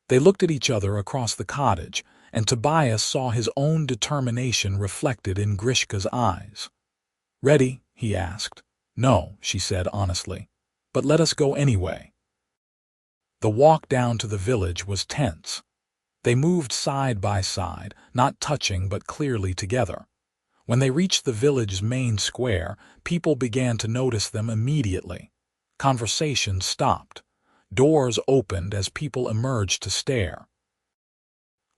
They looked at each other across the cottage, and Tobias saw his own determination reflected in Grishka's eyes. Ready? He asked. No, she said honestly. But let us go anyway. The walk down to the village was tense. They moved side by side, not touching but clearly together. When they reached the village's main square, people began to notice them immediately. Conversation stopped. Doors opened as people emerged to stare.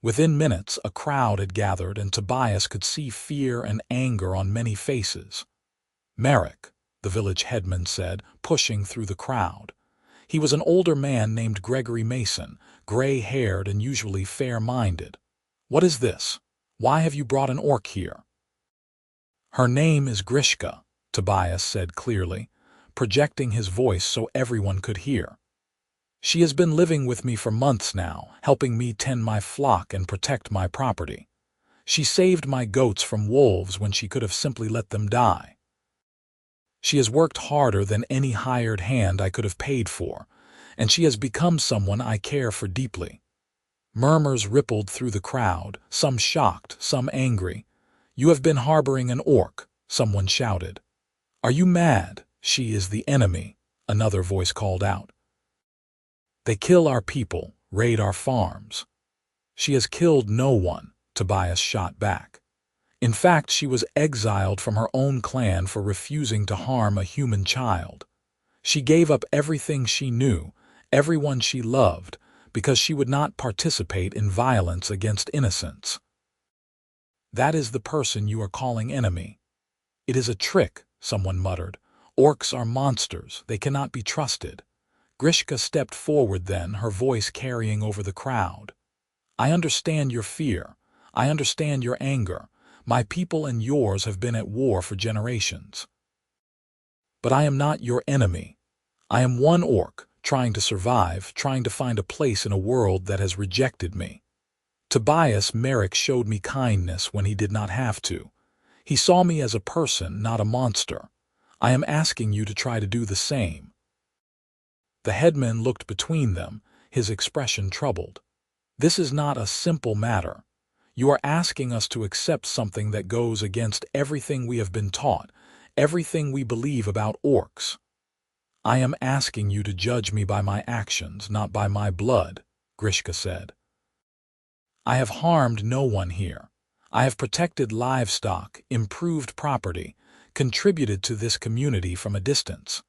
Within minutes, a crowd had gathered, and Tobias could see fear and anger on many faces. Merrick, the village headman said, pushing through the crowd. He was an older man named Gregory Mason, gray-haired and usually fair-minded. What is this? Why have you brought an orc here? Her name is Grishka, Tobias said clearly, projecting his voice so everyone could hear. She has been living with me for months now, helping me tend my flock and protect my property. She saved my goats from wolves when she could have simply let them die. She has worked harder than any hired hand I could have paid for, and she has become someone I care for deeply. Murmurs rippled through the crowd, some shocked, some angry. You have been harboring an orc, someone shouted. Are you mad? She is the enemy, another voice called out. They kill our people, raid our farms. She has killed no one, Tobias shot back. In fact, she was exiled from her own clan for refusing to harm a human child. She gave up everything she knew, everyone she loved, because she would not participate in violence against innocents. That is the person you are calling enemy. It is a trick, someone muttered. Orcs are monsters. They cannot be trusted. Grishka stepped forward then, her voice carrying over the crowd. I understand your fear. I understand your anger. My people and yours have been at war for generations. But I am not your enemy. I am one orc, trying to survive, trying to find a place in a world that has rejected me. Tobias Merrick showed me kindness when he did not have to. He saw me as a person, not a monster. I am asking you to try to do the same. The headman looked between them, his expression troubled. This is not a simple matter. You are asking us to accept something that goes against everything we have been taught, everything we believe about orcs. I am asking you to judge me by my actions, not by my blood, Grishka said. I have harmed no one here. I have protected livestock, improved property, contributed to this community from a distance.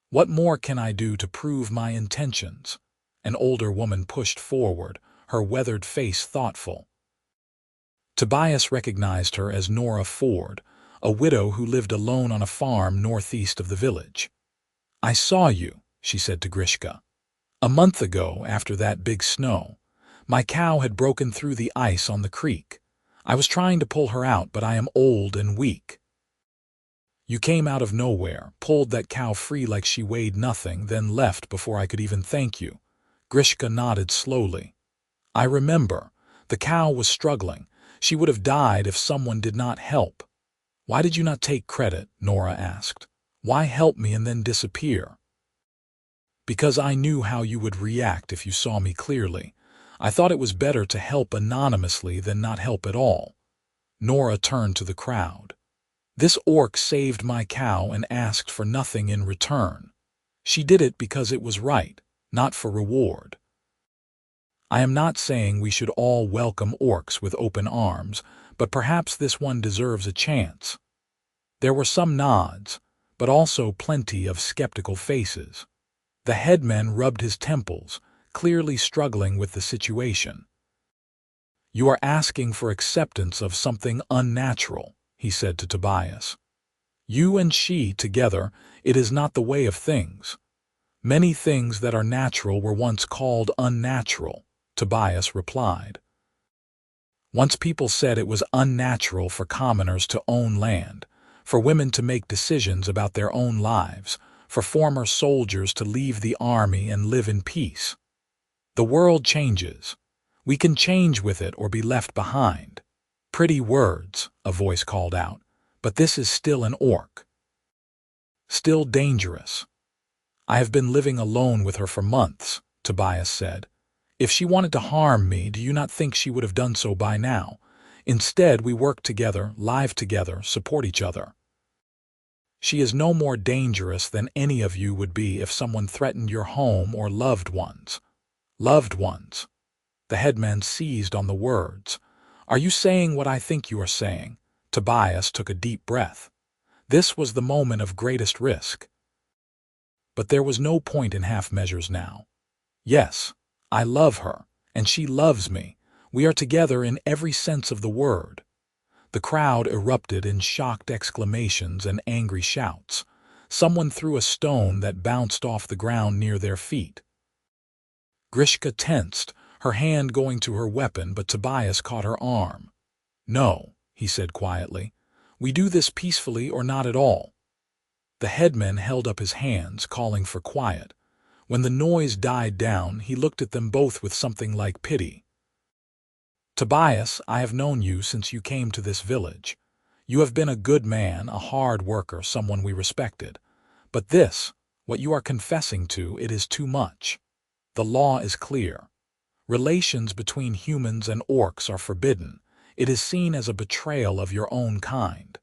What more can I do to prove my intentions? An older woman pushed forward, her weathered face thoughtful. Tobias recognized her as Nora Ford, a widow who lived alone on a farm northeast of the village. I saw you, she said to Grishka. A month ago, after that big snow, my cow had broken through the ice on the creek. I was trying to pull her out, but I am old and weak. You came out of nowhere, pulled that cow free like she weighed nothing, then left before I could even thank you. Grishka nodded slowly. I remember. The cow was struggling. She would have died if someone did not help. Why did you not take credit? Nora asked. Why help me and then disappear? Because I knew how you would react if you saw me clearly. I thought it was better to help anonymously than not help at all. Nora turned to the crowd. This orc saved my cow and asked for nothing in return. She did it because it was right, not for reward. I am not saying we should all welcome orcs with open arms, but perhaps this one deserves a chance. There were some nods, but also plenty of skeptical faces. The headman rubbed his temples, clearly struggling with the situation. You are asking for acceptance of something unnatural, he said to Tobias. You and she together, it is not the way of things. Many things that are natural were once called unnatural, Tobias replied. Once people said it was unnatural for commoners to own land, for women to make decisions about their own lives, for former soldiers to leave the army and live in peace. The world changes. We can change with it or be left behind. Pretty words, a voice called out, but this is still an orc. Still dangerous. I have been living alone with her for months, Tobias said. If she wanted to harm me, do you not think she would have done so by now? Instead, we work together, live together, support each other. She is no more dangerous than any of you would be if someone threatened your home or loved ones. Loved ones. The headman seized on the words. Are you saying what I think you are saying? Tobias took a deep breath. This was the moment of greatest risk. But there was no point in half measures now. Yes, I love her, and she loves me. We are together in every sense of the word. The crowd erupted in shocked exclamations and angry shouts. Someone threw a stone that bounced off the ground near their feet. Grishka tensed, her hand going to her weapon, but Tobias caught her arm. No, he said quietly. We do this peacefully or not at all. The headman held up his hands, calling for quiet. When the noise died down, he looked at them both with something like pity. Tobias, I have known you since you came to this village. You have been a good man, a hard worker, someone we respected. But this, what you are confessing to, it is too much. The law is clear. Relations between humans and orcs are forbidden. It is seen as a betrayal of your own kind.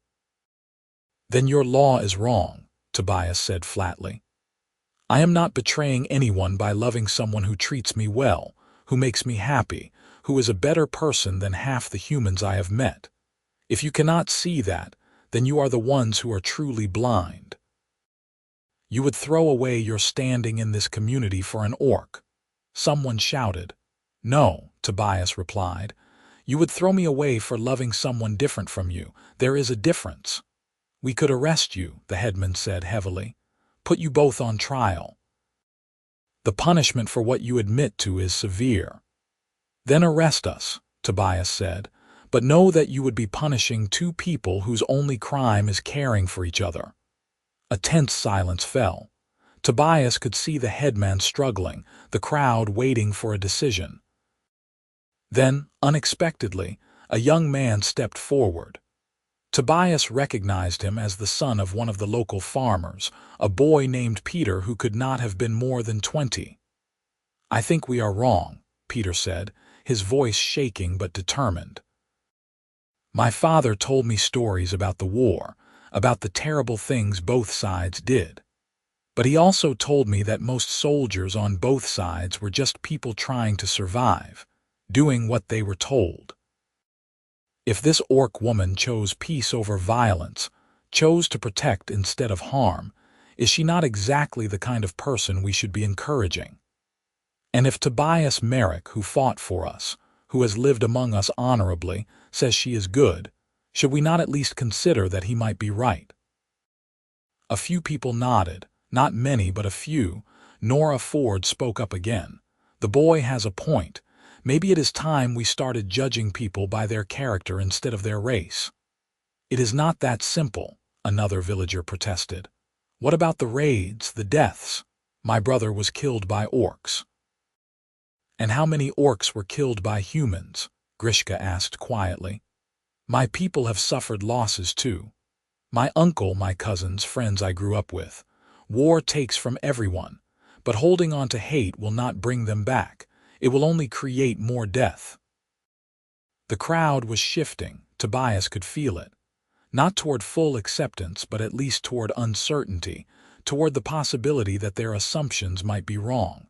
Then your law is wrong, Tobias said flatly. I am not betraying anyone by loving someone who treats me well, who makes me happy, who is a better person than half the humans I have met. If you cannot see that, then you are the ones who are truly blind. You would throw away your standing in this community for an orc. Someone shouted. "No," Tobias replied. "You would throw me away for loving someone different from you. There is a difference." "We could arrest you," the headman said heavily. "Put you both on trial. The punishment for what you admit to is severe." "Then arrest us," Tobias said, "but know that you would be punishing two people whose only crime is caring for each other." A tense silence fell. Tobias could see the headman struggling, the crowd waiting for a decision. Then, unexpectedly, a young man stepped forward. Tobias recognized him as the son of one of the local farmers, a boy named Peter who could not have been more than 20. "I think we are wrong," Peter said, his voice shaking but determined. "My father told me stories about the war, about the terrible things both sides did. But he also told me that most soldiers on both sides were just people trying to survive, doing what they were told. If this orc woman chose peace over violence, chose to protect instead of harm, is she not exactly the kind of person we should be encouraging? And if Tobias Merrick, who fought for us, who has lived among us honorably, says she is good, should we not at least consider that he might be right?" A few people nodded, not many but a few. Nora Ford spoke up again. "The boy has a point. Maybe it is time we started judging people by their character instead of their race." "It is not that simple," another villager protested. "What about the raids, the deaths? My brother was killed by orcs." "And how many orcs were killed by humans?" Grishka asked quietly. "My people have suffered losses too. My uncle, my cousins, friends I grew up with. War takes from everyone, but holding on to hate will not bring them back. It will only create more death." The crowd was shifting. Tobias could feel it. Not toward full acceptance, but at least toward uncertainty, toward the possibility that their assumptions might be wrong.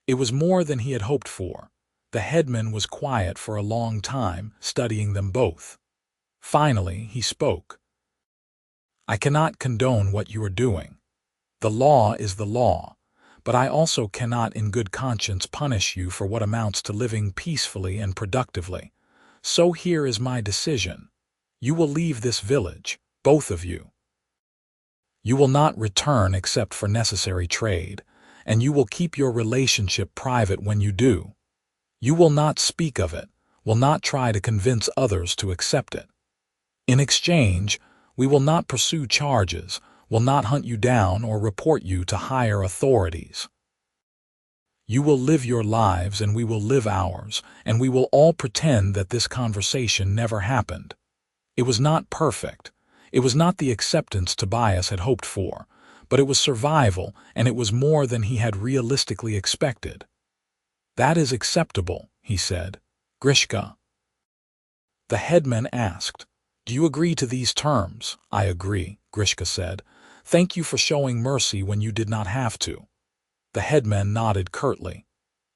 It was more than he had hoped for. The headman was quiet for a long time, studying them both. Finally, he spoke. "I cannot condone what you are doing. The law is the law, but I also cannot in good conscience punish you for what amounts to living peacefully and productively. So here is my decision. You will leave this village, both of you. You will not return except for necessary trade, and you will keep your relationship private when you do. You will not speak of it, will not try to convince others to accept it. In exchange, we will not pursue charges, will not hunt you down or report you to higher authorities. You will live your lives and we will live ours, and we will all pretend that this conversation never happened." It was not perfect. It was not the acceptance Tobias had hoped for, but it was survival, and it was more than he had realistically expected. "That is acceptable," he said. "Grishka." The headman asked, "Do you agree to these terms?" "I agree," Grishka said. "Thank you for showing mercy when you did not have to." The headman nodded curtly.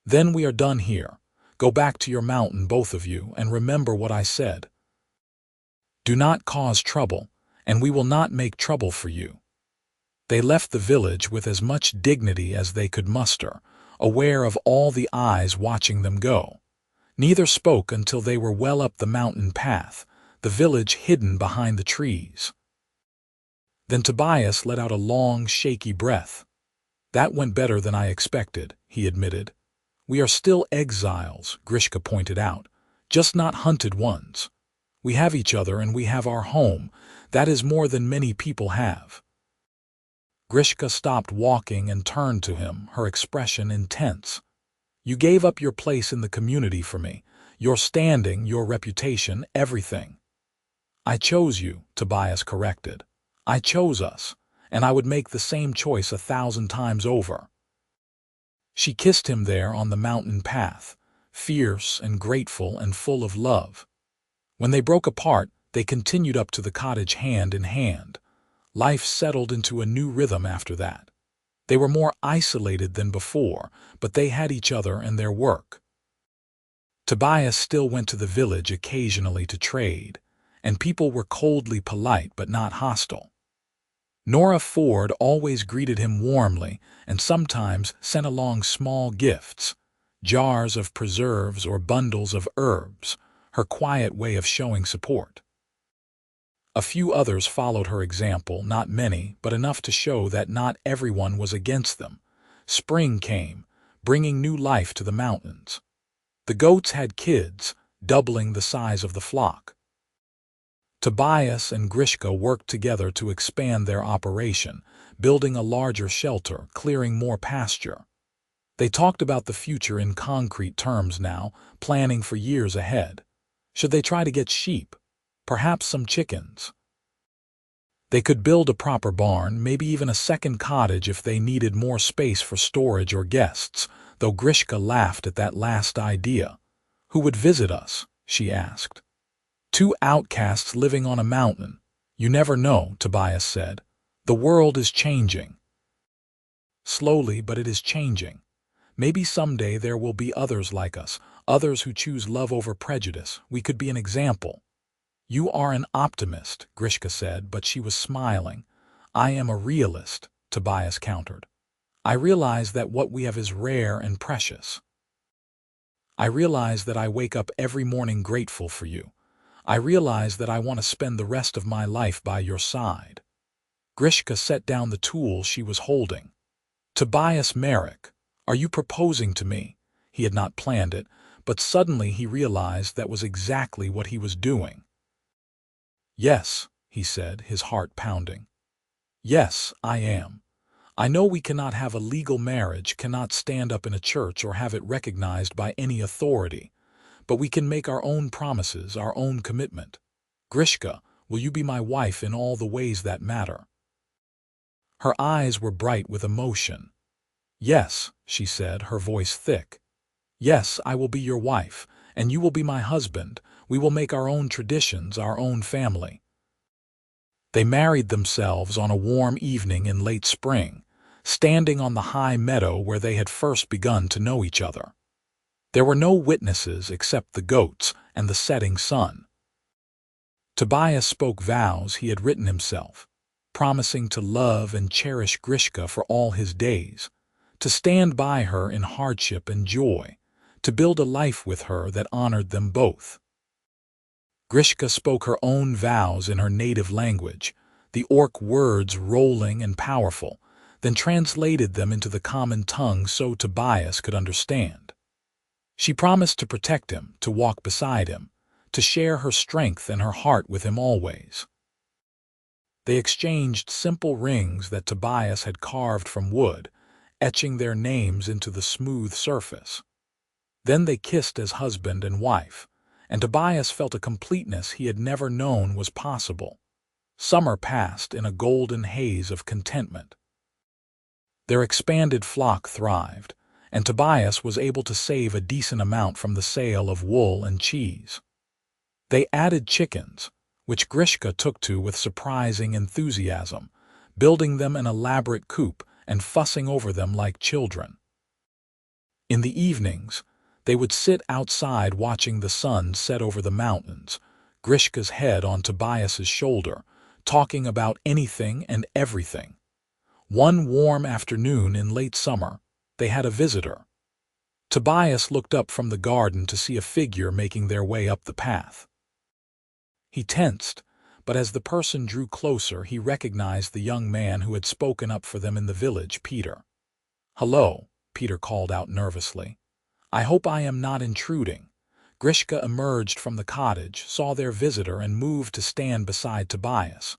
"Then we are done here. Go back to your mountain, both of you, and remember what I said. Do not cause trouble, and we will not make trouble for you." They left the village with as much dignity as they could muster, aware of all the eyes watching them go. Neither spoke until they were well up the mountain path, the village hidden behind the trees. Then Tobias let out a long, shaky breath. "That went better than I expected," he admitted. "We are still exiles," Grishka pointed out, "just not hunted ones. We have each other and we have our home. That is more than many people have." Grishka stopped walking and turned to him, her expression intense. "You gave up your place in the community for me, your standing, your reputation, everything." "I chose you," Tobias corrected. "I chose us, and I would make the same choice 1,000 times over." She kissed him there on the mountain path, fierce and grateful and full of love. When they broke apart, they continued up to the cottage hand in hand. Life settled into a new rhythm after that. They were more isolated than before, but they had each other and their work. Tobias still went to the village occasionally to trade, and people were coldly polite but not hostile. Nora Ford always greeted him warmly and sometimes sent along small gifts. jars of preserves or bundles of herbs, her quiet way of showing support. A few others followed her example, not many, but enough to show that not everyone was against them. Spring came, bringing new life to the mountains. The goats had kids, doubling the size of the flock. Tobias and Grishka worked together to expand their operation, building a larger shelter, clearing more pasture. They talked about the future in concrete terms now, planning for years ahead. Should they try to get sheep? Perhaps some chickens? They could build a proper barn, maybe even a second cottage if they needed more space for storage or guests, though Grishka laughed at that last idea. Who would visit us? She asked. Two outcasts living on a mountain. You never know, Tobias said. The world is changing. Slowly, but it is changing. Maybe someday there will be others like us, others who choose love over prejudice. We could be an example. You are an optimist, Grishka said, but she was smiling. I am a realist, Tobias countered. I realize that what we have is rare and precious. I realize that I wake up every morning grateful for you. I realize that I want to spend the rest of my life by your side. Grishka set down the tool she was holding. Tobias Merrick, are you proposing to me? He had not planned it, but suddenly he realized that was exactly what he was doing. Yes, he said, his heart pounding. Yes, I am. I know we cannot have a legal marriage, cannot stand up in a church or have it recognized by any authority, but we can make our own promises, our own commitment. Grishka, will you be my wife in all the ways that matter? Her eyes were bright with emotion. Yes, she said, her voice thick. Yes, I will be your wife, and you will be my husband. We will make our own traditions, our own family. They married themselves on a warm evening in late spring, standing on the high meadow where they had first begun to know each other. There were no witnesses except the goats and the setting sun. Tobias spoke vows he had written himself, promising to love and cherish Grishka for all his days, to stand by her in hardship and joy, to build a life with her that honored them both. Grishka spoke her own vows in her native language, the orc words rolling and powerful, then translated them into the common tongue so Tobias could understand. She promised to protect him, to walk beside him, to share her strength and her heart with him always. They exchanged simple rings that Tobias had carved from wood, etching their names into the smooth surface. Then they kissed as husband and wife, and Tobias felt a completeness he had never known was possible. Summer passed in a golden haze of contentment. Their expanded flock thrived, and Tobias was able to save a decent amount from the sale of wool and cheese. They added chickens, which Grishka took to with surprising enthusiasm, building them an elaborate coop and fussing over them like children. In the evenings, they would sit outside watching the sun set over the mountains, Grishka's head on Tobias's shoulder, talking about anything and everything. One warm afternoon in late summer, they had a visitor. Tobias looked up from the garden to see a figure making their way up the path. He tensed, but as the person drew closer, he recognized the young man who had spoken up for them in the village, Peter. "Hello," Peter called out nervously. "I hope I am not intruding." Grishka emerged from the cottage, saw their visitor, and moved to stand beside Tobias.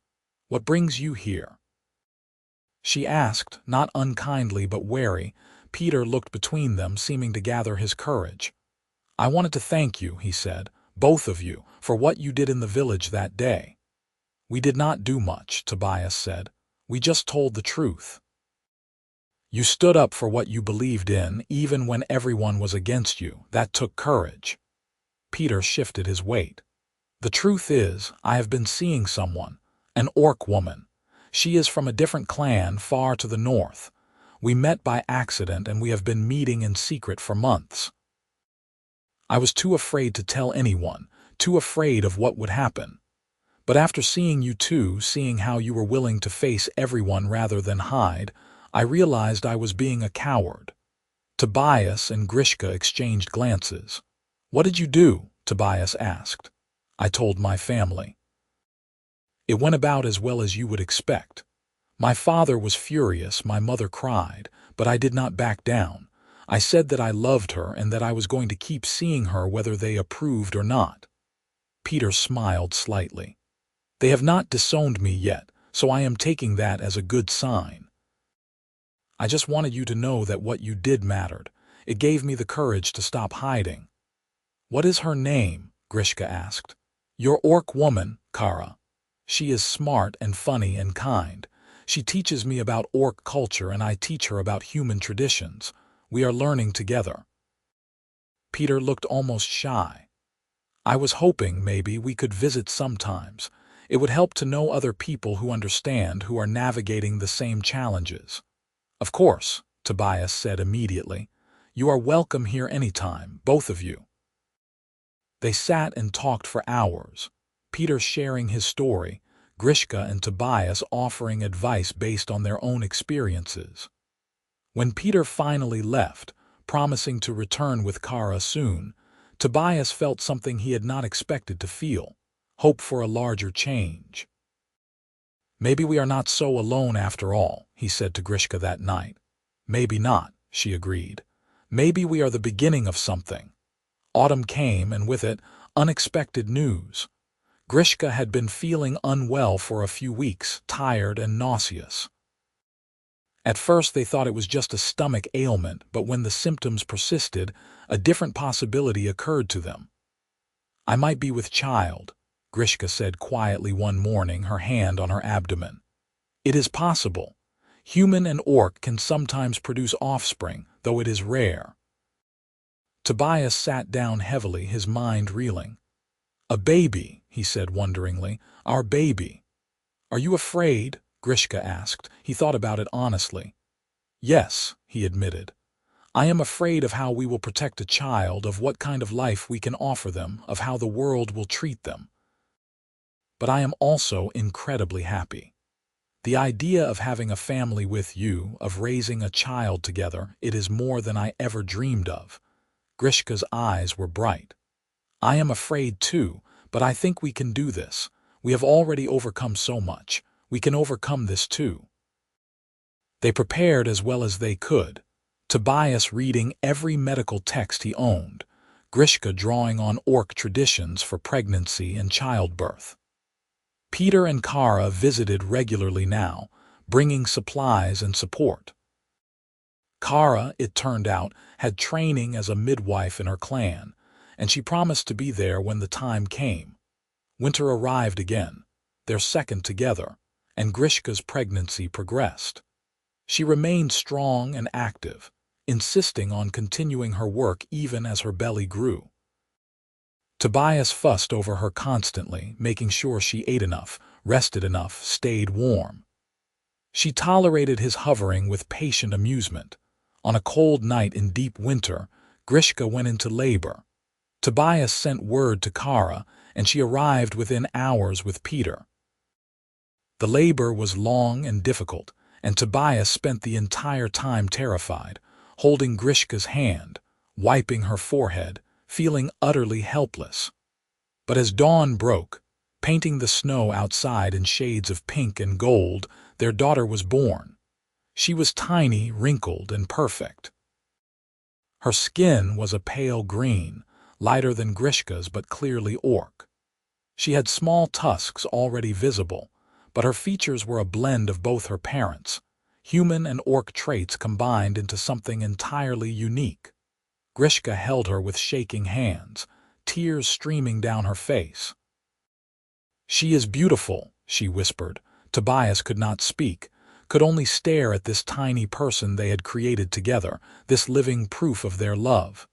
"What brings you here?" she asked, not unkindly but wary. Peter looked between them, seeming to gather his courage. "I wanted to thank you," he said, "both of you, for what you did in the village that day." "We did not do much," Tobias said. "We just told the truth." "You stood up for what you believed in, even when everyone was against you. That took courage." Peter shifted his weight. "The truth is, I have been seeing someone, an orc woman. She is from a different clan far to the north. We met by accident and we have been meeting in secret for months. I was too afraid to tell anyone, too afraid of what would happen. But after seeing you two, seeing how you were willing to face everyone rather than hide, I realized I was being a coward." Tobias and Grishka exchanged glances. "What did you do?" Tobias asked. "I told my family." "It went about as well as you would expect. My father was furious, my mother cried, but I did not back down. I said that I loved her and that I was going to keep seeing her whether they approved or not." Peter smiled slightly. "They have not disowned me yet, so I am taking that as a good sign. I just wanted you to know that what you did mattered. It gave me the courage to stop hiding." "What is her name?" Grishka asked. "Your orc woman, Kara. She is smart and funny and kind. She teaches me about orc culture and I teach her about human traditions. We are learning together." Peter looked almost shy. "I was hoping maybe we could visit sometimes. It would help to know other people who understand, who are navigating the same challenges." "Of course," Tobias said immediately. "You are welcome here anytime, both of you." They sat and talked for hours, Peter sharing his story, Grishka and Tobias offering advice based on their own experiences. When Peter finally left, promising to return with Kara soon, Tobias felt something he had not expected to feel, hope for a larger change. "Maybe we are not so alone after all," he said to Grishka that night. "Maybe not," she agreed. "Maybe we are the beginning of something." Autumn came, and with it, unexpected news. Grishka had been feeling unwell for a few weeks, tired and nauseous. At first they thought it was just a stomach ailment, but when the symptoms persisted, a different possibility occurred to them. "I might be with child," Grishka said quietly one morning, her hand on her abdomen. "It is possible. Human and orc can sometimes produce offspring, though it is rare." Tobias sat down heavily, his mind reeling. "A baby," he said wonderingly. "Our baby." "Are you afraid?" Grishka asked. He thought about it honestly. "Yes," he admitted. "I am afraid of how we will protect a child, of what kind of life we can offer them, of how the world will treat them. But I am also incredibly happy. The idea of having a family with you, of raising a child together, it is more than I ever dreamed of." Grishka's eyes were bright. "I am afraid too, but I think we can do this. We have already overcome so much. We can overcome this too." They prepared as well as they could, Tobias reading every medical text he owned, Grishka drawing on orc traditions for pregnancy and childbirth. Peter and Kara visited regularly now, bringing supplies and support. Kara, it turned out, had training as a midwife in her clan, and she promised to be there when the time came. Winter arrived again, their second together, and Grishka's pregnancy progressed. She remained strong and active, insisting on continuing her work even as her belly grew. Tobias fussed over her constantly, making sure she ate enough, rested enough, stayed warm. She tolerated his hovering with patient amusement. On a cold night in deep winter, Grishka went into labor. Tobias sent word to Kara, and she arrived within hours with Peter. The labor was long and difficult, and Tobias spent the entire time terrified, holding Grishka's hand, wiping her forehead, feeling utterly helpless. But as dawn broke, painting the snow outside in shades of pink and gold, their daughter was born. She was tiny, wrinkled, and perfect. Her skin was a pale green, lighter than Grishka's but clearly orc. She had small tusks already visible, but her features were a blend of both her parents, human and orc traits combined into something entirely unique. Grishka held her with shaking hands, tears streaming down her face. "She is beautiful," she whispered. Tobias could not speak, could only stare at this tiny person they had created together, this living proof of their love.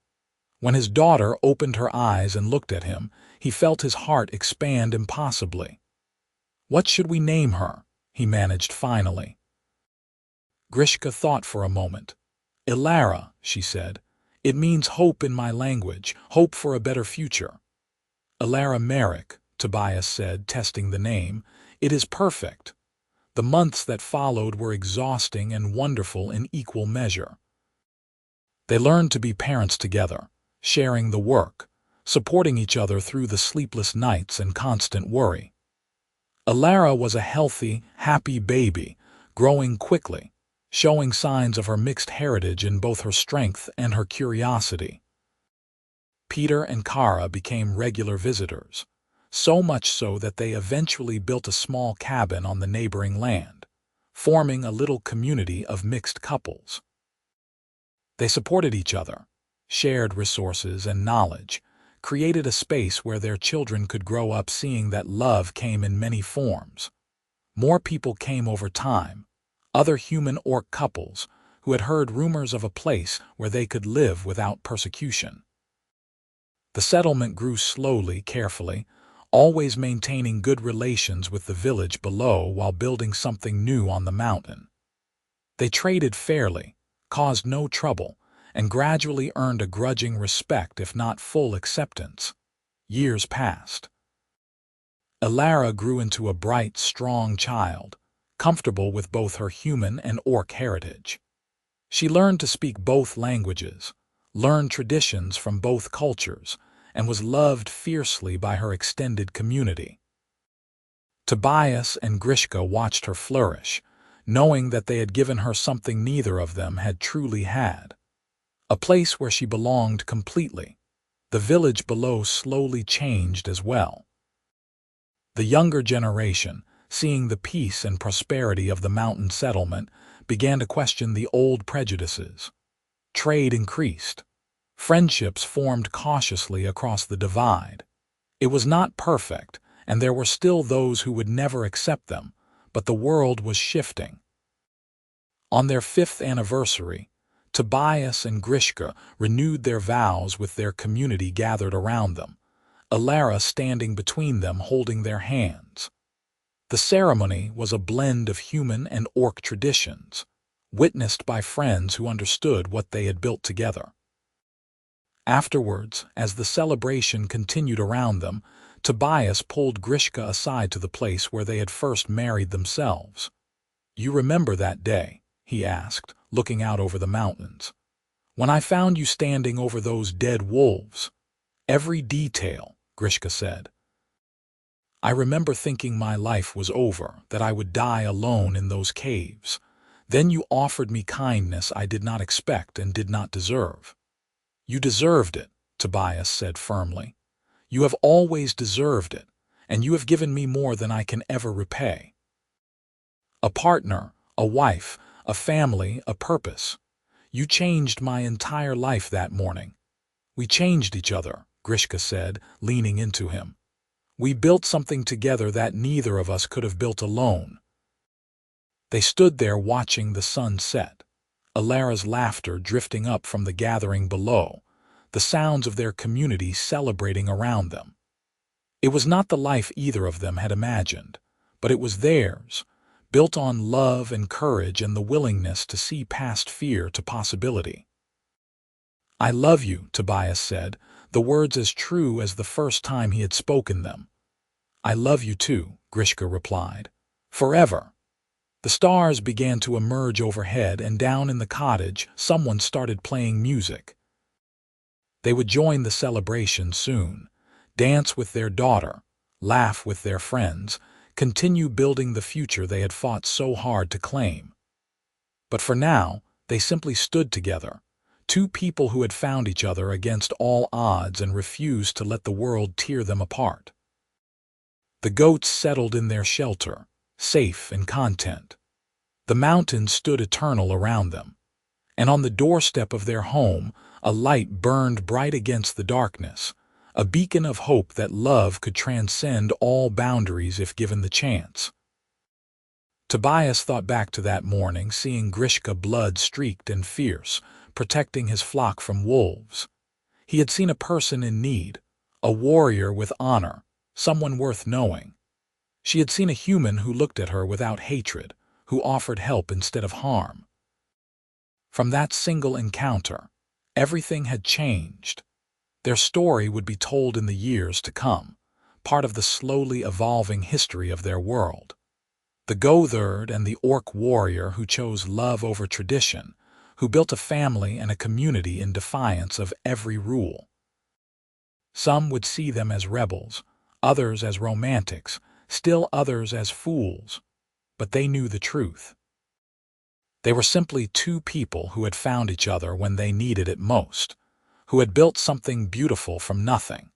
When his daughter opened her eyes and looked at him, he felt his heart expand impossibly. "What should we name her?" he managed finally. Grishka thought for a moment. "Ilara," she said. "It means hope in my language, hope for a better future." "Ilara Merrick," Tobias said, testing the name. "It is perfect." The months that followed were exhausting and wonderful in equal measure. They learned to be parents together, sharing the work, supporting each other through the sleepless nights and constant worry. Alara was a healthy, happy baby, growing quickly, showing signs of her mixed heritage in both her strength and her curiosity. Peter and Kara became regular visitors, so much so that they eventually built a small cabin on the neighboring land, forming a little community of mixed couples. They supported each other, shared resources and knowledge, created a space where their children could grow up seeing that love came in many forms. More people came over time, other human orc couples who had heard rumors of a place where they could live without persecution. The settlement grew slowly, carefully, always maintaining good relations with the village below while building something new on the mountain. They traded fairly, caused no trouble, and gradually earned a grudging respect if not full acceptance. Years passed. Alara grew into a bright, strong child, comfortable with both her human and orc heritage. She learned to speak both languages, learned traditions from both cultures, and was loved fiercely by her extended community. Tobias and Grishka watched her flourish, knowing that they had given her something neither of them had truly had. A place where she belonged completely. The village below slowly changed as well. The younger generation, seeing the peace and prosperity of the mountain settlement, began to question the old prejudices. Trade increased. Friendships formed cautiously across the divide. It was not perfect, and there were still those who would never accept them, but the world was shifting. On their 5th anniversary, Tobias and Grishka renewed their vows with their community gathered around them, Alara standing between them holding their hands. The ceremony was a blend of human and orc traditions, witnessed by friends who understood what they had built together. Afterwards, as the celebration continued around them, Tobias pulled Grishka aside to the place where they had first married themselves. "You remember that day?" he asked, looking out over the mountains. "When I found you standing over those dead wolves?" "Every detail," Grishka said. "I remember thinking my life was over, that I would die alone in those caves. Then you offered me kindness I did not expect and did not deserve." "You deserved it," Tobias said firmly. "You have always deserved it, and you have given me more than I can ever repay. A partner, a wife, a family, a purpose. You changed my entire life that morning." "We changed each other," Grishka said, leaning into him. "We built something together that neither of us could have built alone." They stood there watching the sun set, Alara's laughter drifting up from the gathering below, the sounds of their community celebrating around them. It was not the life either of them had imagined, but it was theirs, built on love and courage and the willingness to see past fear to possibility. "I love you," Tobias said, the words as true as the first time he had spoken them. "I love you too," Grishka replied. "Forever." The stars began to emerge overhead, and down in the cottage someone started playing music. They would join the celebration soon, dance with their daughter, laugh with their friends, continue building the future they had fought so hard to claim. But for now, they simply stood together, two people who had found each other against all odds and refused to let the world tear them apart. The goats settled in their shelter, safe and content. The mountains stood eternal around them, and on the doorstep of their home, a light burned bright against the darkness, a beacon of hope that love could transcend all boundaries if given the chance. Tobias thought back to that morning, seeing Grishka blood-streaked and fierce, protecting his flock from wolves. He had seen a person in need, a warrior with honor, someone worth knowing. She had seen a human who looked at her without hatred, who offered help instead of harm. From that single encounter, everything had changed. Their story would be told in the years to come, part of the slowly evolving history of their world. The Goatherd and the orc warrior who chose love over tradition, who built a family and a community in defiance of every rule. Some would see them as rebels, others as romantics, still others as fools, but they knew the truth. They were simply two people who had found each other when they needed it most, who had built something beautiful from nothing,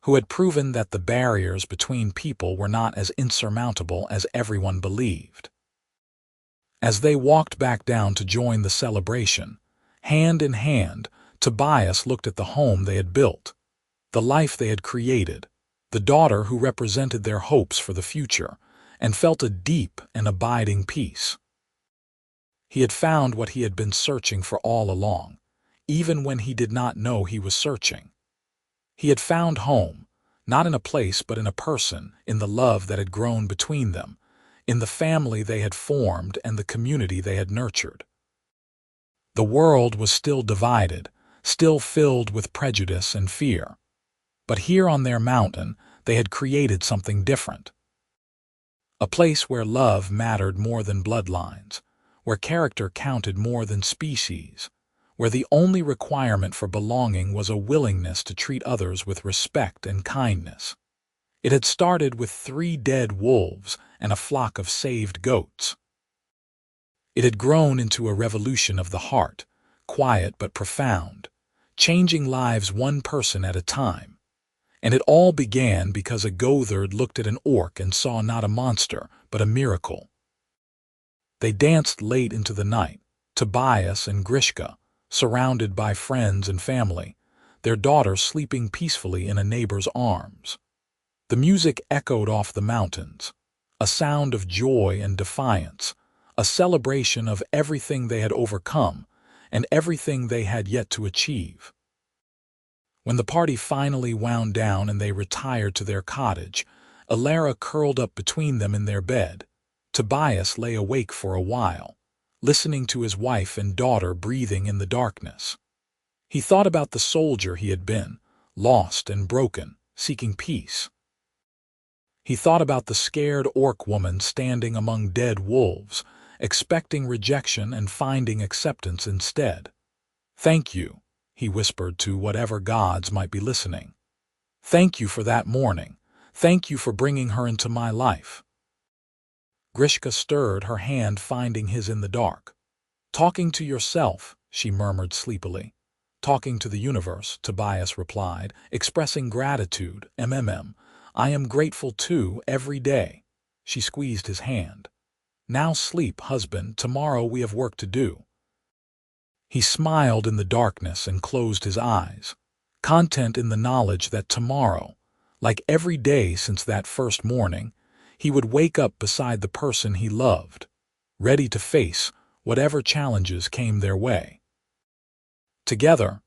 who had proven that the barriers between people were not as insurmountable as everyone believed. As they walked back down to join the celebration, hand in hand, Tobias looked at the home they had built, the life they had created, the daughter who represented their hopes for the future, and felt a deep and abiding peace. He had found what he had been searching for all along, even when he did not know he was searching. He had found home, not in a place but in a person, in the love that had grown between them, in the family they had formed and the community they had nurtured. The world was still divided, still filled with prejudice and fear. But here on their mountain, they had created something different. A place where love mattered more than bloodlines, where character counted more than species, where the only requirement for belonging was a willingness to treat others with respect and kindness. It had started with 3 dead wolves and a flock of saved goats. It had grown into a revolution of the heart, quiet but profound, changing lives one person at a time. And it all began because a Goatherd looked at an orc and saw not a monster, but a miracle. They danced late into the night, Tobias and Grishka, surrounded by friends and family, their daughter sleeping peacefully in a neighbor's arms. The music echoed off the mountains, a sound of joy and defiance, a celebration of everything they had overcome and everything they had yet to achieve. When the party finally wound down and they retired to their cottage, Alara curled up between them in their bed. Tobias lay awake for a while, listening to his wife and daughter breathing in the darkness. He thought about the soldier he had been, lost and broken, seeking peace. He thought about the scared orc woman standing among dead wolves, expecting rejection and finding acceptance instead. "Thank you," he whispered to whatever gods might be listening. "Thank you for that morning. Thank you for bringing her into my life." Grishka stirred, her hand finding his in the dark. "Talking to yourself," she murmured sleepily. "Talking to the universe," Tobias replied, expressing gratitude. I am grateful too, every day." She squeezed his hand. "Now sleep, husband. Tomorrow we have work to do." He smiled in the darkness and closed his eyes, content in the knowledge that tomorrow, like every day since that first morning, he would wake up beside the person he loved, ready to face whatever challenges came their way. Together,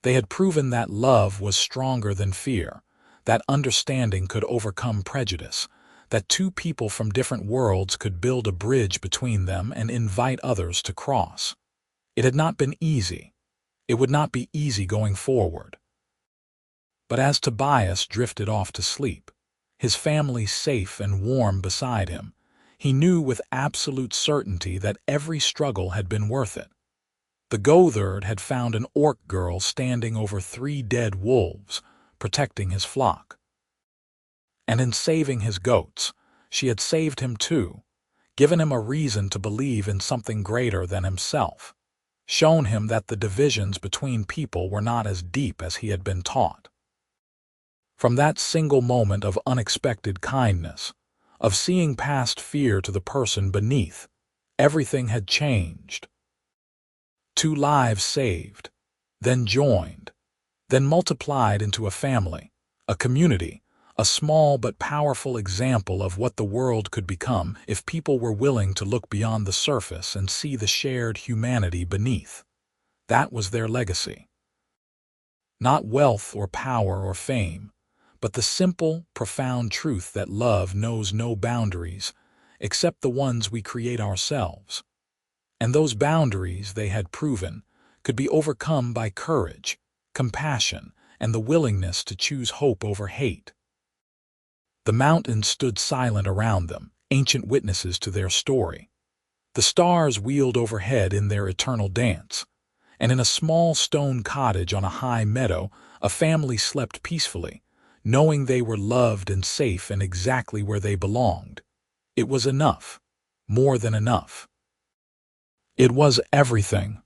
they had proven that love was stronger than fear, that understanding could overcome prejudice, that two people from different worlds could build a bridge between them and invite others to cross. It had not been easy. It would not be easy going forward. But as Tobias drifted off to sleep, his family safe and warm beside him, he knew with absolute certainty that every struggle had been worth it. The Goatherd had found an orc girl standing over 3 dead wolves, protecting his flock. And in saving his goats, she had saved him too, given him a reason to believe in something greater than himself, shown him that the divisions between people were not as deep as he had been taught. From that single moment of unexpected kindness, of seeing past fear to the person beneath, everything had changed. 2 lives saved, then joined, then multiplied into a family, a community, a small but powerful example of what the world could become if people were willing to look beyond the surface and see the shared humanity beneath. That was their legacy. Not wealth or power or fame, but the simple, profound truth that love knows no boundaries except the ones we create ourselves. And those boundaries, they had proven, could be overcome by courage, compassion, and the willingness to choose hope over hate. The mountains stood silent around them, ancient witnesses to their story. The stars wheeled overhead in their eternal dance, and in a small stone cottage on a high meadow, a family slept peacefully, knowing they were loved and safe and exactly where they belonged. It was enough, more than enough. It was everything.